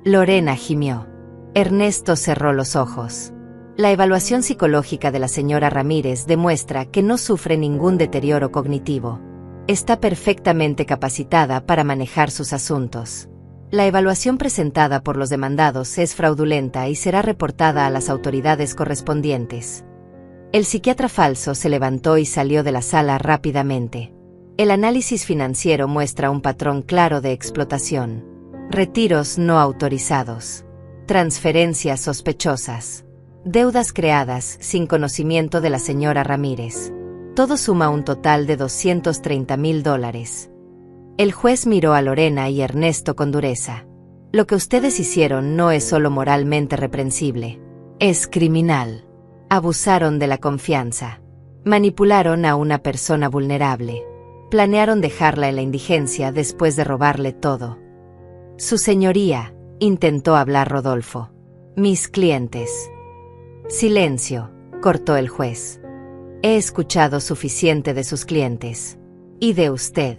Lorena gimió. Ernesto cerró los ojos. La evaluación psicológica de la señora Ramírez demuestra que no sufre ningún deterioro cognitivo. Está perfectamente capacitada para manejar sus asuntos. La evaluación presentada por los demandados es fraudulenta y será reportada a las autoridades correspondientes. El psiquiatra falso se levantó y salió de la sala rápidamente. El análisis financiero muestra un patrón claro de explotación. Retiros no autorizados. Transferencias sospechosas. Deudas creadas sin conocimiento de la señora Ramírez. Todo suma un total de $230,000. El juez miró a Lorena y Ernesto con dureza. Lo que ustedes hicieron no es solo moralmente reprensible. Es criminal. Abusaron de la confianza. Manipularon a una persona vulnerable. Planearon dejarla en la indigencia después de robarle todo. Su señoría, intentó hablar Rodolfo. Mis clientes. Silencio, cortó el juez. He escuchado suficiente de sus clientes. Y de usted.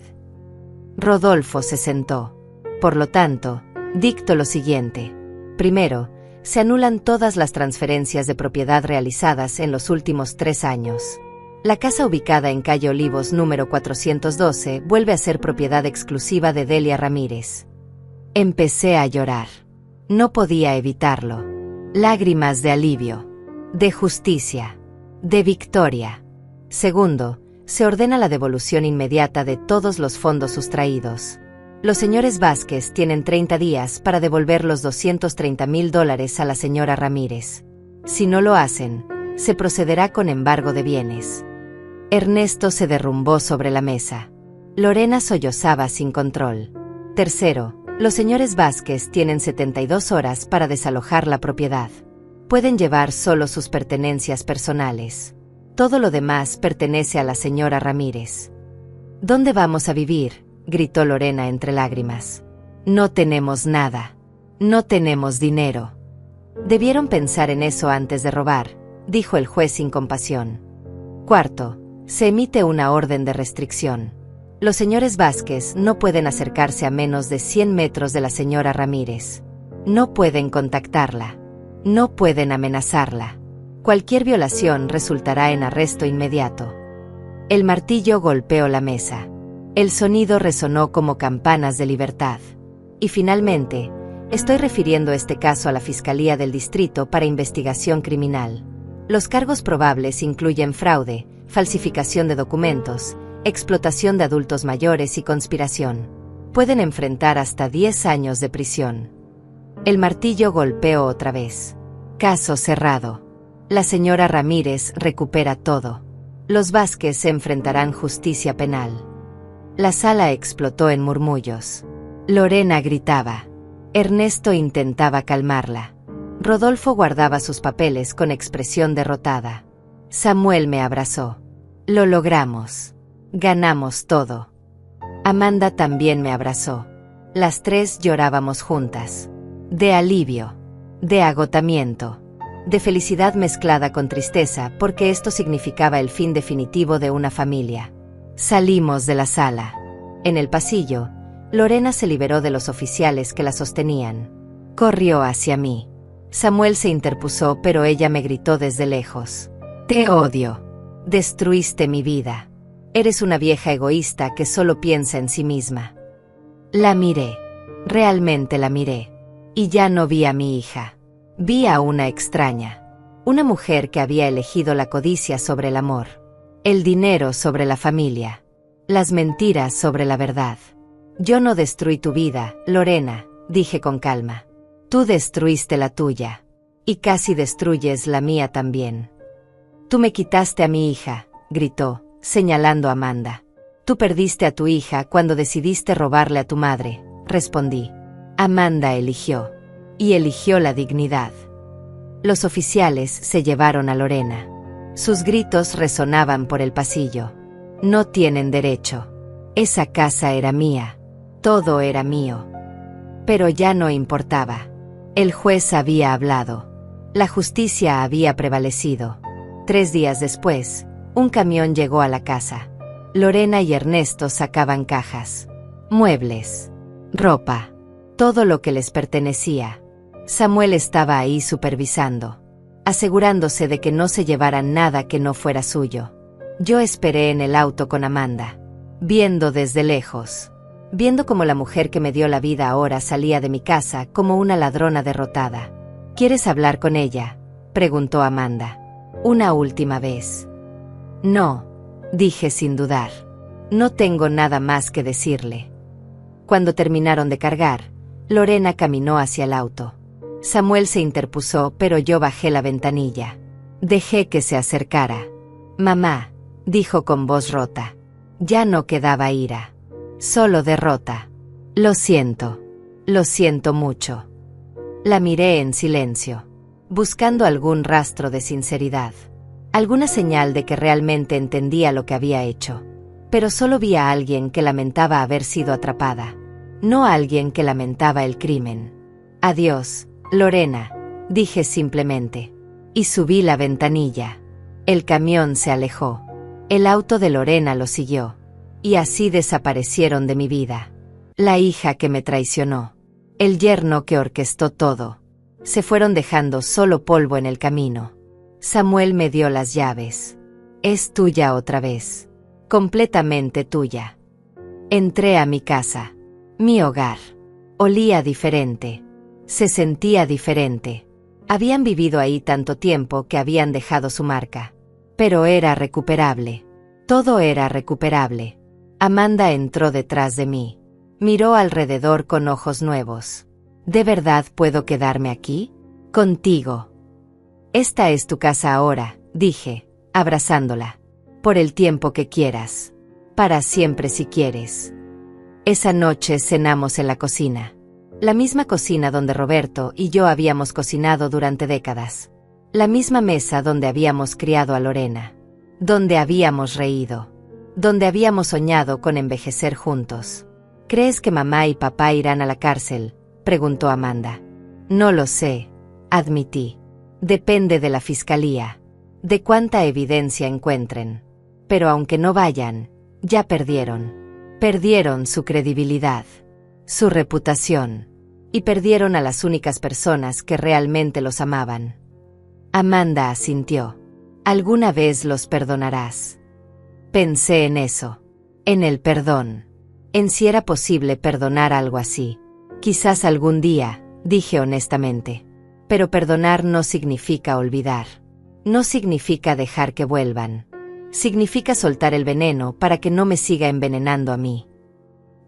Rodolfo se sentó. Por lo tanto, dicto lo siguiente. Primero, se anulan todas las transferencias de propiedad realizadas en los últimos 3 años. La casa ubicada en calle Olivos número 412 vuelve a ser propiedad exclusiva de Delia Ramírez. Empecé a llorar. No podía evitarlo. Lágrimas de alivio. De justicia. De victoria. Segundo, se ordena la devolución inmediata de todos los fondos sustraídos. Los señores Vázquez tienen 30 días para devolver los $230,000 a la señora Ramírez. Si no lo hacen, se procederá con embargo de bienes. Ernesto se derrumbó sobre la mesa. Lorena sollozaba sin control. Tercero, los señores Vázquez tienen 72 horas para desalojar la propiedad. Pueden llevar solo sus pertenencias personales. Todo lo demás pertenece a la señora Ramírez. ¿Dónde vamos a vivir?, gritó Lorena entre lágrimas. No tenemos nada. No tenemos dinero. Debieron pensar en eso antes de robar, dijo el juez sin compasión. Cuarto, se emite una orden de restricción. Los señores Vázquez no pueden acercarse a menos de 100 metros de la señora Ramírez. No pueden contactarla. No pueden amenazarla. Cualquier violación resultará en arresto inmediato. El martillo golpeó la mesa. El sonido resonó como campanas de libertad. Y finalmente, estoy refiriendo este caso a la Fiscalía del Distrito para investigación criminal. Los cargos probables incluyen fraude, falsificación de documentos, explotación de adultos mayores y conspiración. Pueden enfrentar hasta 10 años de prisión. El martillo golpeó otra vez. Caso cerrado. La señora Ramírez recupera todo. Los Vázquez se enfrentarán justicia penal. La sala explotó en murmullos. Lorena gritaba. Ernesto intentaba calmarla. Rodolfo guardaba sus papeles con expresión derrotada. Samuel me abrazó. Lo logramos. Ganamos todo. Amanda también me abrazó. Las tres llorábamos juntas. De alivio. De agotamiento. De felicidad mezclada con tristeza, porque esto significaba el fin definitivo de una familia. Salimos de la sala. En el pasillo, Lorena se liberó de los oficiales que la sostenían. Corrió hacia mí. Samuel se interpuso, pero ella me gritó desde lejos. Te odio. Destruiste mi vida. Eres una vieja egoísta que solo piensa en sí misma. La miré. Realmente la miré. Y ya no vi a mi hija. Vi a una extraña. Una mujer que había elegido la codicia sobre el amor. El dinero sobre la familia. Las mentiras sobre la verdad. Yo no destruí tu vida, Lorena, dije con calma. Tú destruiste la tuya. Y casi destruyes la mía también. Tú me quitaste a mi hija, gritó, señalando a Amanda. Tú perdiste a tu hija cuando decidiste robarle a tu madre, respondí. Amanda eligió. Y eligió la dignidad. Los oficiales se llevaron a Lorena. Sus gritos resonaban por el pasillo. No tienen derecho. Esa casa era mía. Todo era mío. Pero ya no importaba. El juez había hablado. La justicia había prevalecido. 3 días después, un camión llegó a la casa. Lorena y Ernesto sacaban cajas, muebles, ropa, todo lo que les pertenecía. Samuel estaba ahí supervisando, asegurándose de que no se llevaran nada que no fuera suyo. Yo esperé en el auto con Amanda, viendo desde lejos, viendo cómo la mujer que me dio la vida ahora salía de mi casa como una ladrona derrotada. ¿Quieres hablar con ella?, preguntó Amanda. Una última vez. No, dije sin dudar. No tengo nada más que decirle. Cuando terminaron de cargar, Lorena caminó hacia el auto. Samuel se interpuso, pero yo bajé la ventanilla. Dejé que se acercara. Mamá, dijo con voz rota. Ya no quedaba ira. Solo derrota. Lo siento mucho. La miré en silencio, buscando algún rastro de sinceridad, alguna señal de que realmente entendía lo que había hecho. Pero solo vi a alguien que lamentaba haber sido atrapada, no a alguien que lamentaba el crimen. Adiós, Lorena, dije simplemente. Y subí la ventanilla. El camión se alejó. El auto de Lorena lo siguió. Y así desaparecieron de mi vida. La hija que me traicionó. El yerno que orquestó todo. Se fueron dejando solo polvo en el camino. Samuel me dio las llaves. Es tuya otra vez. Completamente tuya. Entré a mi casa. Mi hogar. Olía diferente. Se sentía diferente. Habían vivido ahí tanto tiempo que habían dejado su marca. Pero era recuperable. Todo era recuperable. Amanda entró detrás de mí. Miró alrededor con ojos nuevos. ¿De verdad puedo quedarme aquí? Contigo. Esta es tu casa ahora, dije, abrazándola. Por el tiempo que quieras. Para siempre si quieres. Esa noche cenamos en la cocina. La misma cocina donde Roberto y yo habíamos cocinado durante décadas. La misma mesa donde habíamos criado a Lorena. Donde habíamos reído. Donde habíamos soñado con envejecer juntos. ¿Crees que mamá y papá irán a la cárcel?, preguntó Amanda. No lo sé, admití. Depende de la fiscalía. De cuánta evidencia encuentren. Pero aunque no vayan, ya perdieron. Perdieron su credibilidad. Su reputación. Y perdieron a las únicas personas que realmente los amaban. Amanda asintió. ¿Alguna vez los perdonarás? Pensé en eso. En el perdón. En si era posible perdonar algo así. Quizás algún día, dije honestamente. Pero perdonar no significa olvidar. No significa dejar que vuelvan. Significa soltar el veneno para que no me siga envenenando a mí.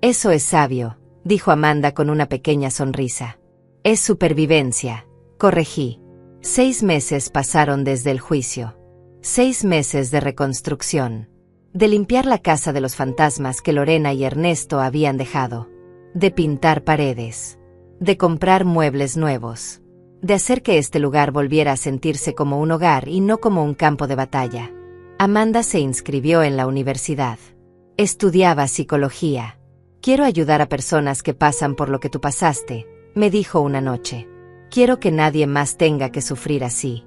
Eso es sabio, dijo Amanda con una pequeña sonrisa. Es supervivencia, corregí. 6 meses pasaron desde el juicio. 6 meses de reconstrucción. De limpiar la casa de los fantasmas que Lorena y Ernesto habían dejado. De pintar paredes. De comprar muebles nuevos. De hacer que este lugar volviera a sentirse como un hogar y no como un campo de batalla. Amanda se inscribió en la universidad. Estudiaba psicología. Quiero ayudar a personas que pasan por lo que tú pasaste, me dijo una noche. Quiero que nadie más tenga que sufrir así.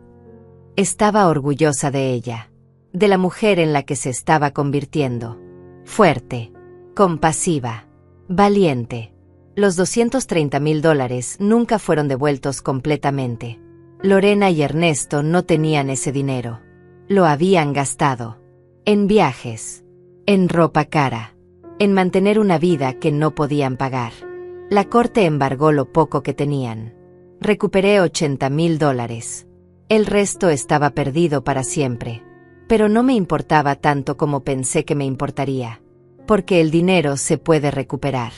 Estaba orgullosa de ella. De la mujer en la que se estaba convirtiendo. Fuerte. Compasiva. Valiente. Los $230,000 nunca fueron devueltos completamente. Lorena y Ernesto no tenían ese dinero. Lo habían gastado. En viajes. En ropa cara. En mantener una vida que no podían pagar. La corte embargó lo poco que tenían. Recuperé $80,000. El resto estaba perdido para siempre. Pero no me importaba tanto como pensé que me importaría. Porque el dinero se puede recuperar.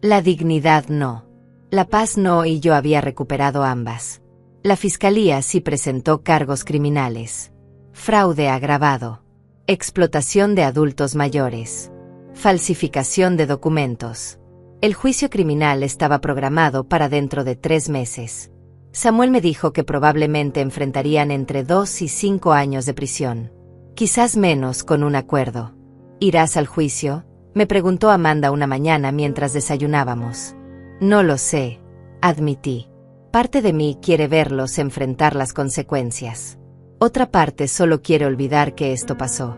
La dignidad no. La paz no, y yo había recuperado ambas. La fiscalía sí presentó cargos criminales. Fraude agravado. Explotación de adultos mayores. Falsificación de documentos. El juicio criminal estaba programado para dentro de 3 meses. Samuel me dijo que probablemente enfrentarían entre 2 y 5 años de prisión. Quizás menos con un acuerdo. ¿Irás al juicio?, me preguntó Amanda una mañana mientras desayunábamos. No lo sé, admití. Parte de mí quiere verlos enfrentar las consecuencias. Otra parte solo quiere olvidar que esto pasó.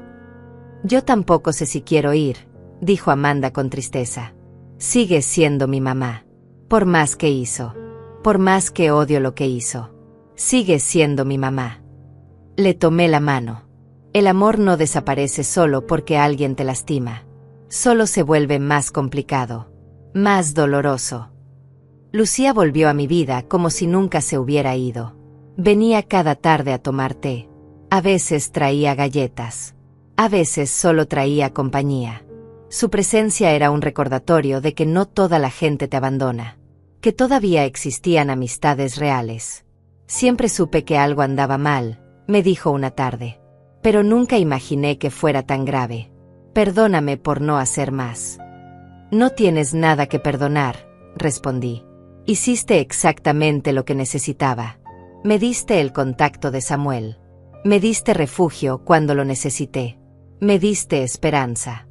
Yo tampoco sé si quiero ir, dijo Amanda con tristeza. Sigue siendo mi mamá. Por más que hizo. Por más que odio lo que hizo. Sigue siendo mi mamá. Le tomé la mano. El amor no desaparece solo porque alguien te lastima. Solo se vuelve más complicado. Más doloroso. Lucía volvió a mi vida como si nunca se hubiera ido. Venía cada tarde a tomar té. A veces traía galletas. A veces solo traía compañía. Su presencia era un recordatorio de que no toda la gente te abandona. Que todavía existían amistades reales. Siempre supe que algo andaba mal, me dijo una tarde. Pero nunca imaginé que fuera tan grave. Perdóname por no hacer más. No tienes nada que perdonar, respondí. Hiciste exactamente lo que necesitaba. Me diste el contacto de Samuel. Me diste refugio cuando lo necesité. Me diste esperanza.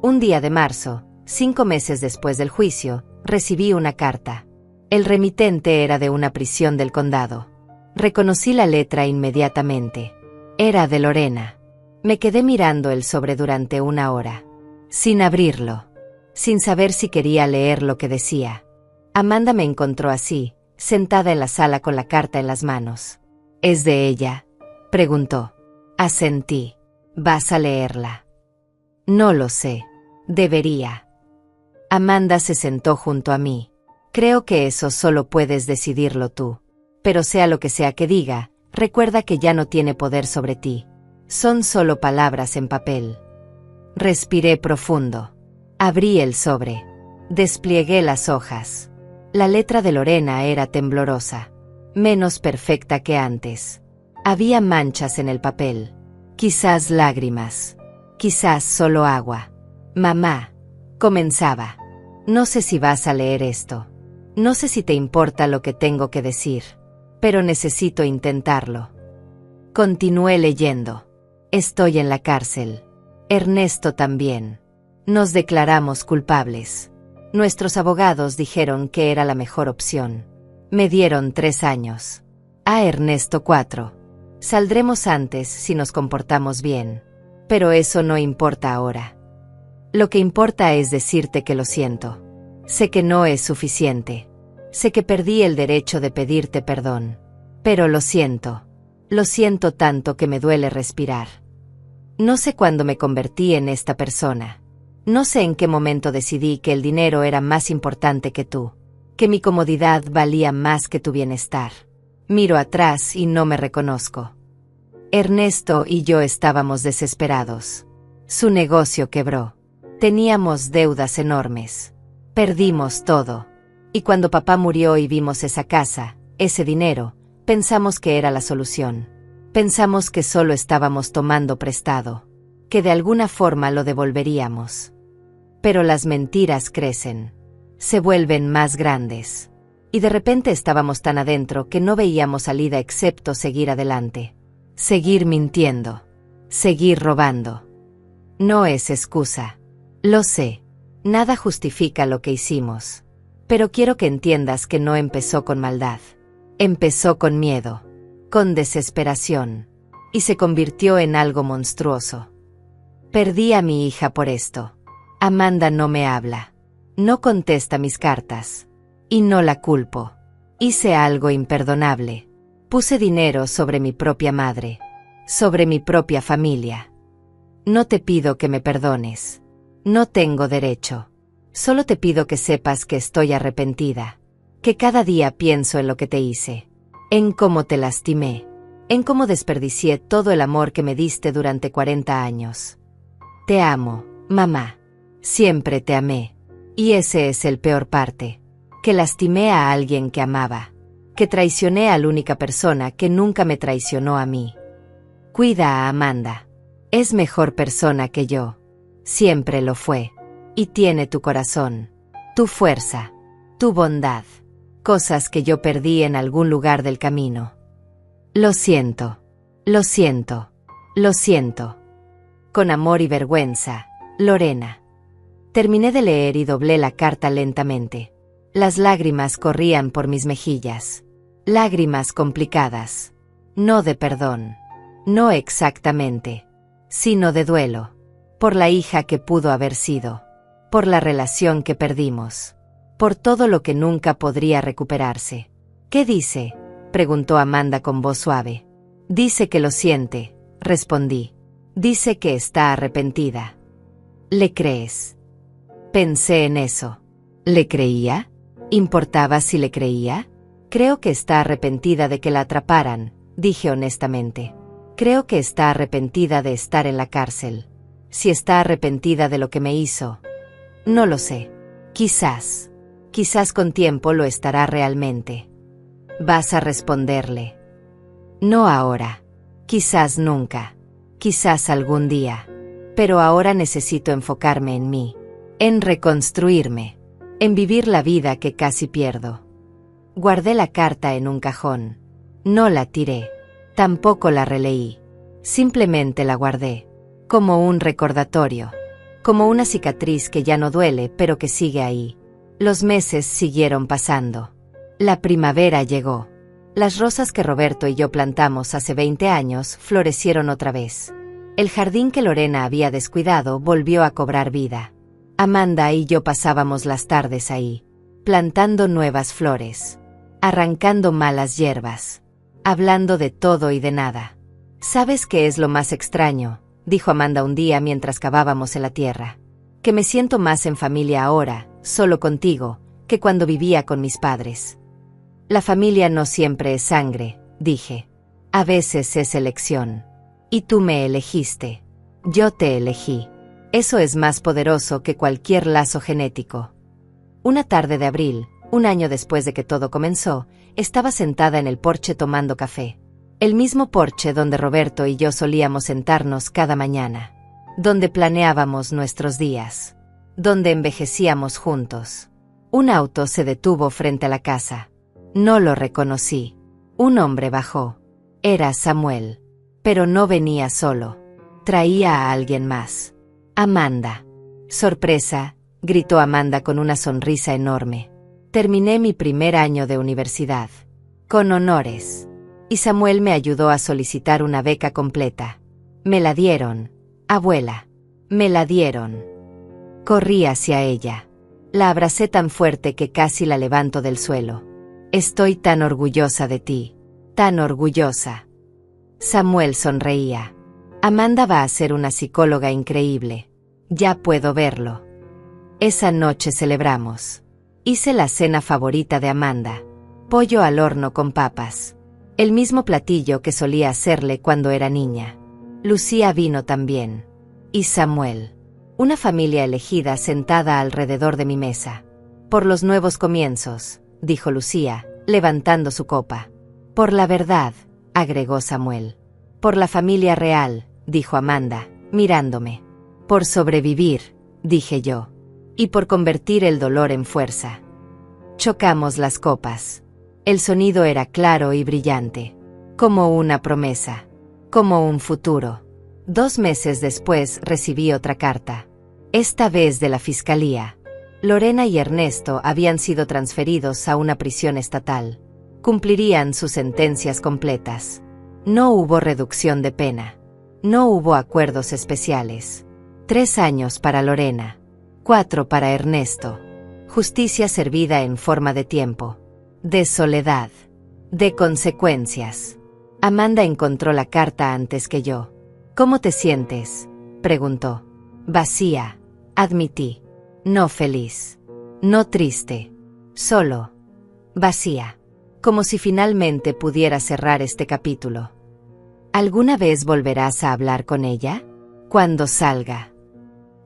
Un día de marzo, 5 meses después del juicio, recibí una carta. El remitente era de una prisión del condado. Reconocí la letra inmediatamente. Era de Lorena. Me quedé mirando el sobre durante 1 hora. Sin abrirlo. Sin saber si quería leer lo que decía. Amanda me encontró así, sentada en la sala con la carta en las manos. ¿Es de ella?, preguntó. Asentí. ¿Vas a leerla? No lo sé. Debería. Amanda se sentó junto a mí. Creo que eso solo puedes decidirlo tú. Pero sea lo que sea que diga, recuerda que ya no tiene poder sobre ti. Son solo palabras en papel. Respiré profundo. Abrí el sobre. Despliegué las hojas. La letra de Lorena era temblorosa, menos perfecta que antes. Había manchas en el papel, quizás lágrimas, quizás solo agua. Mamá, comenzaba. No sé si vas a leer esto. No sé si te importa lo que tengo que decir, pero necesito intentarlo. Continué leyendo. Estoy en la cárcel. Ernesto también. Nos declaramos culpables. Nuestros abogados dijeron que era la mejor opción. Me dieron 3 años. A Ernesto 4. Saldremos antes si nos comportamos bien. Pero eso no importa ahora. Lo que importa es decirte que lo siento. Sé que no es suficiente. Sé que perdí el derecho de pedirte perdón. Pero lo siento. Lo siento tanto que me duele respirar. No sé cuándo me convertí en esta persona. No sé en qué momento decidí que el dinero era más importante que tú, que mi comodidad valía más que tu bienestar. Miro atrás y no me reconozco. Ernesto y yo estábamos desesperados. Su negocio quebró. Teníamos deudas enormes. Perdimos todo. Y cuando papá murió y vimos esa casa, ese dinero, pensamos que era la solución. Pensamos que solo estábamos tomando prestado, que de alguna forma lo devolveríamos. Pero las mentiras crecen, se vuelven más grandes. Y de repente estábamos tan adentro que no veíamos salida excepto seguir adelante. Seguir mintiendo. Seguir robando. No es excusa. Lo sé. Nada justifica lo que hicimos. Pero quiero que entiendas que no empezó con maldad. Empezó con miedo. Con desesperación. Y se convirtió en algo monstruoso. Perdí a mi hija por esto. Amanda no me habla. No contesta mis cartas. Y no la culpo. Hice algo imperdonable. Puse dinero sobre mi propia madre. Sobre mi propia familia. No te pido que me perdones. No tengo derecho. Solo te pido que sepas que estoy arrepentida. Que cada día pienso en lo que te hice. En cómo te lastimé. En cómo desperdicié todo el amor que me diste durante 40 años. Te amo, mamá. Siempre te amé. Y ese es el peor parte. Que lastimé a alguien que amaba. Que traicioné a la única persona que nunca me traicionó a mí. Cuida a Amanda. Es mejor persona que yo. Siempre lo fue. Y tiene tu corazón. Tu fuerza. Tu bondad. Cosas que yo perdí en algún lugar del camino. Lo siento. Lo siento. Lo siento. Con amor y vergüenza, Lorena. Terminé de leer y doblé la carta lentamente. Las lágrimas corrían por mis mejillas. Lágrimas complicadas. No de perdón. No exactamente. Sino de duelo. Por la hija que pudo haber sido. Por la relación que perdimos. Por todo lo que nunca podría recuperarse. ¿Qué dice?, preguntó Amanda con voz suave. Dice que lo siente, respondí. Dice que está arrepentida. ¿Le crees? Pensé en eso. ¿Le creía? ¿Importaba si le creía? Creo que está arrepentida de que la atraparan, dije honestamente. Creo que está arrepentida de estar en la cárcel. Si está arrepentida de lo que me hizo. No lo sé. Quizás. Quizás con tiempo lo estará realmente. Vas a responderle. No ahora. Quizás nunca. Quizás algún día. Pero ahora necesito enfocarme en mí. En reconstruirme. En vivir la vida que casi pierdo. Guardé la carta en un cajón. No la tiré. Tampoco la releí. Simplemente la guardé. Como un recordatorio. Como una cicatriz que ya no duele pero que sigue ahí. Los meses siguieron pasando. La primavera llegó. Las rosas que Roberto y yo plantamos hace 20 años florecieron otra vez. El jardín que Lorena había descuidado volvió a cobrar vida. Amanda y yo pasábamos las tardes ahí, plantando nuevas flores, arrancando malas hierbas, hablando de todo y de nada. ¿Sabes qué es lo más extraño?, dijo Amanda un día mientras cavábamos en la tierra. Que me siento más en familia ahora, solo contigo, que cuando vivía con mis padres. La familia no siempre es sangre, dije. A veces es elección. Y tú me elegiste. Yo te elegí. Eso es más poderoso que cualquier lazo genético. Una tarde de abril, un año después de que todo comenzó, estaba sentada en el porche tomando café. El mismo porche donde Roberto y yo solíamos sentarnos cada mañana. Donde planeábamos nuestros días. Donde envejecíamos juntos. Un auto se detuvo frente a la casa. No lo reconocí. Un hombre bajó. Era Samuel. Pero no venía solo. Traía a alguien más. Amanda. Sorpresa, gritó Amanda con una sonrisa enorme. Terminé mi primer año de universidad. Con honores. Y Samuel me ayudó a solicitar una beca completa. Me la dieron, abuela. Me la dieron. Corrí hacia ella. La abracé tan fuerte que casi la levanto del suelo. Estoy tan orgullosa de ti. Tan orgullosa. Samuel sonreía. Amanda va a ser una psicóloga increíble. Ya puedo verlo. Esa noche celebramos. Hice la cena favorita de Amanda. Pollo al horno con papas. El mismo platillo que solía hacerle cuando era niña. Lucía vino también. Y Samuel. Una familia elegida sentada alrededor de mi mesa. Por los nuevos comienzos, dijo Lucía, levantando su copa. Por la verdad, agregó Samuel. Por la familia real, dijo Amanda, mirándome. Por sobrevivir, dije yo. Y por convertir el dolor en fuerza. Chocamos las copas. El sonido era claro y brillante. Como una promesa. Como un futuro. 2 meses después recibí otra carta. Esta vez de la fiscalía. Lorena y Ernesto habían sido transferidos a una prisión estatal. Cumplirían sus sentencias completas. No hubo reducción de pena. No hubo acuerdos especiales. 3 años para Lorena. 4 para Ernesto. Justicia servida en forma de tiempo. De soledad. De consecuencias. Amanda encontró la carta antes que yo. ¿Cómo te sientes?, preguntó. Vacía, admití. No feliz. No triste. Solo. Vacía. Como si finalmente pudiera cerrar este capítulo. ¿Alguna vez volverás a hablar con ella? Cuando salga.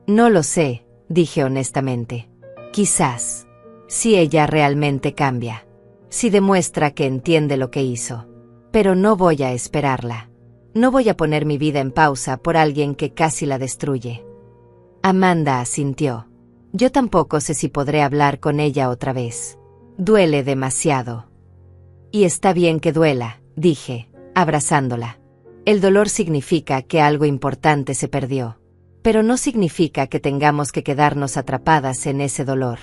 No lo sé, dije honestamente. Quizás. Si ella realmente cambia. Si demuestra que entiende lo que hizo. Pero no voy a esperarla. No voy a poner mi vida en pausa por alguien que casi la destruye. Amanda asintió. Yo tampoco sé si podré hablar con ella otra vez. Duele demasiado. Y está bien que duela, dije, abrazándola. El dolor significa que algo importante se perdió. Pero no significa que tengamos que quedarnos atrapadas en ese dolor.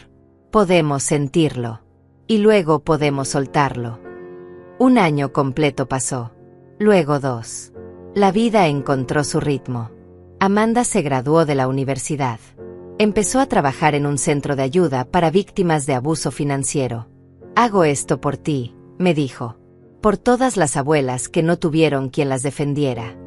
Podemos sentirlo. Y luego podemos soltarlo. 1 año completo pasó. Luego 2. La vida encontró su ritmo. Amanda se graduó de la universidad. Empezó a trabajar en un centro de ayuda para víctimas de abuso financiero. Hago esto por ti, me dijo. Por todas las abuelas que no tuvieron quien las defendiera.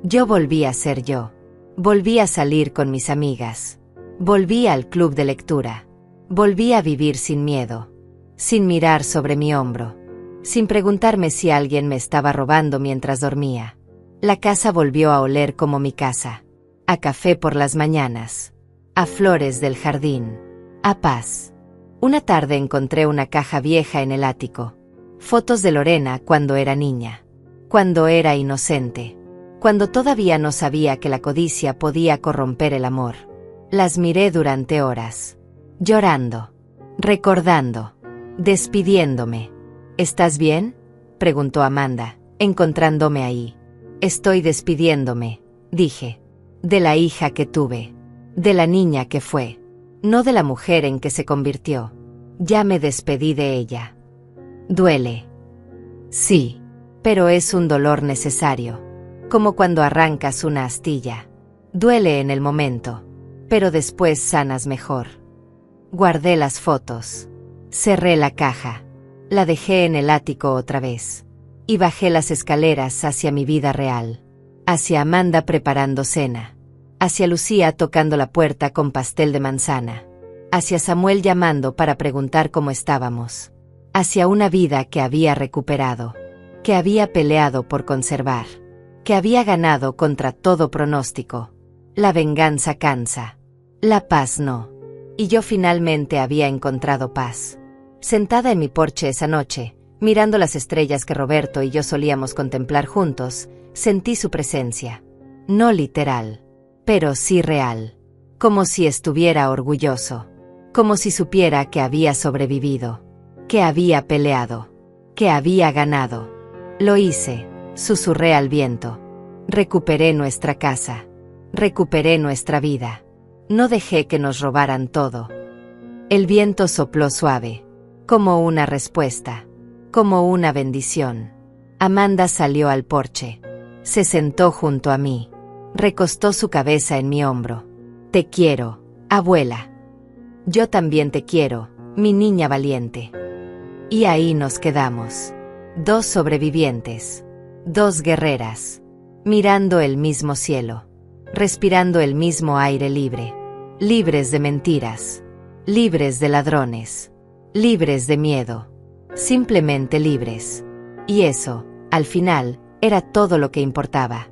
Yo volví a ser yo. Volví a salir con mis amigas. Volví al club de lectura. Volví a vivir sin miedo. Sin mirar sobre mi hombro. Sin preguntarme si alguien me estaba robando mientras dormía. La casa volvió a oler como mi casa. A café por las mañanas. A flores del jardín. A paz. Una tarde encontré una caja vieja en el ático. Fotos de Lorena cuando era niña. Cuando era inocente. Cuando todavía no sabía que la codicia podía corromper el amor. Las miré durante horas. Llorando. Recordando. Despidiéndome. ¿Estás bien?, preguntó Amanda, encontrándome ahí. Estoy despidiéndome, dije. De la hija que tuve. De la niña que fue. No de la mujer en que se convirtió. Ya me despedí de ella. Duele. Sí. Pero es un dolor necesario. Como cuando arrancas una astilla. Duele en el momento. Pero después sanas mejor. Guardé las fotos. Cerré la caja. La dejé en el ático otra vez. Y bajé las escaleras hacia mi vida real. Hacia Amanda preparando cena. Hacia Lucía tocando la puerta con pastel de manzana. Hacia Samuel llamando para preguntar cómo estábamos. Hacia una vida que había recuperado. Que había peleado por conservar. Que había ganado contra todo pronóstico. La venganza cansa. La paz no. Y yo finalmente había encontrado paz. Sentada en mi porche esa noche, mirando las estrellas que Roberto y yo solíamos contemplar juntos, sentí su presencia. No literal, pero sí real. Como si estuviera orgulloso. Como si supiera que había sobrevivido. Que había peleado. Que había ganado. Lo hice, susurré al viento. Recuperé nuestra casa. Recuperé nuestra vida. No dejé que nos robaran todo. El viento sopló suave. Como una respuesta. Como una bendición. Amanda salió al porche. Se sentó junto a mí. Recostó su cabeza en mi hombro. Te quiero, abuela. Yo también te quiero, mi niña valiente. Y ahí nos quedamos. 2 sobrevivientes. 2 guerreras. Mirando el mismo cielo. Respirando el mismo aire libre. Libres de mentiras. Libres de ladrones. Libres de miedo. Simplemente libres. Y eso, al final, era todo lo que importaba.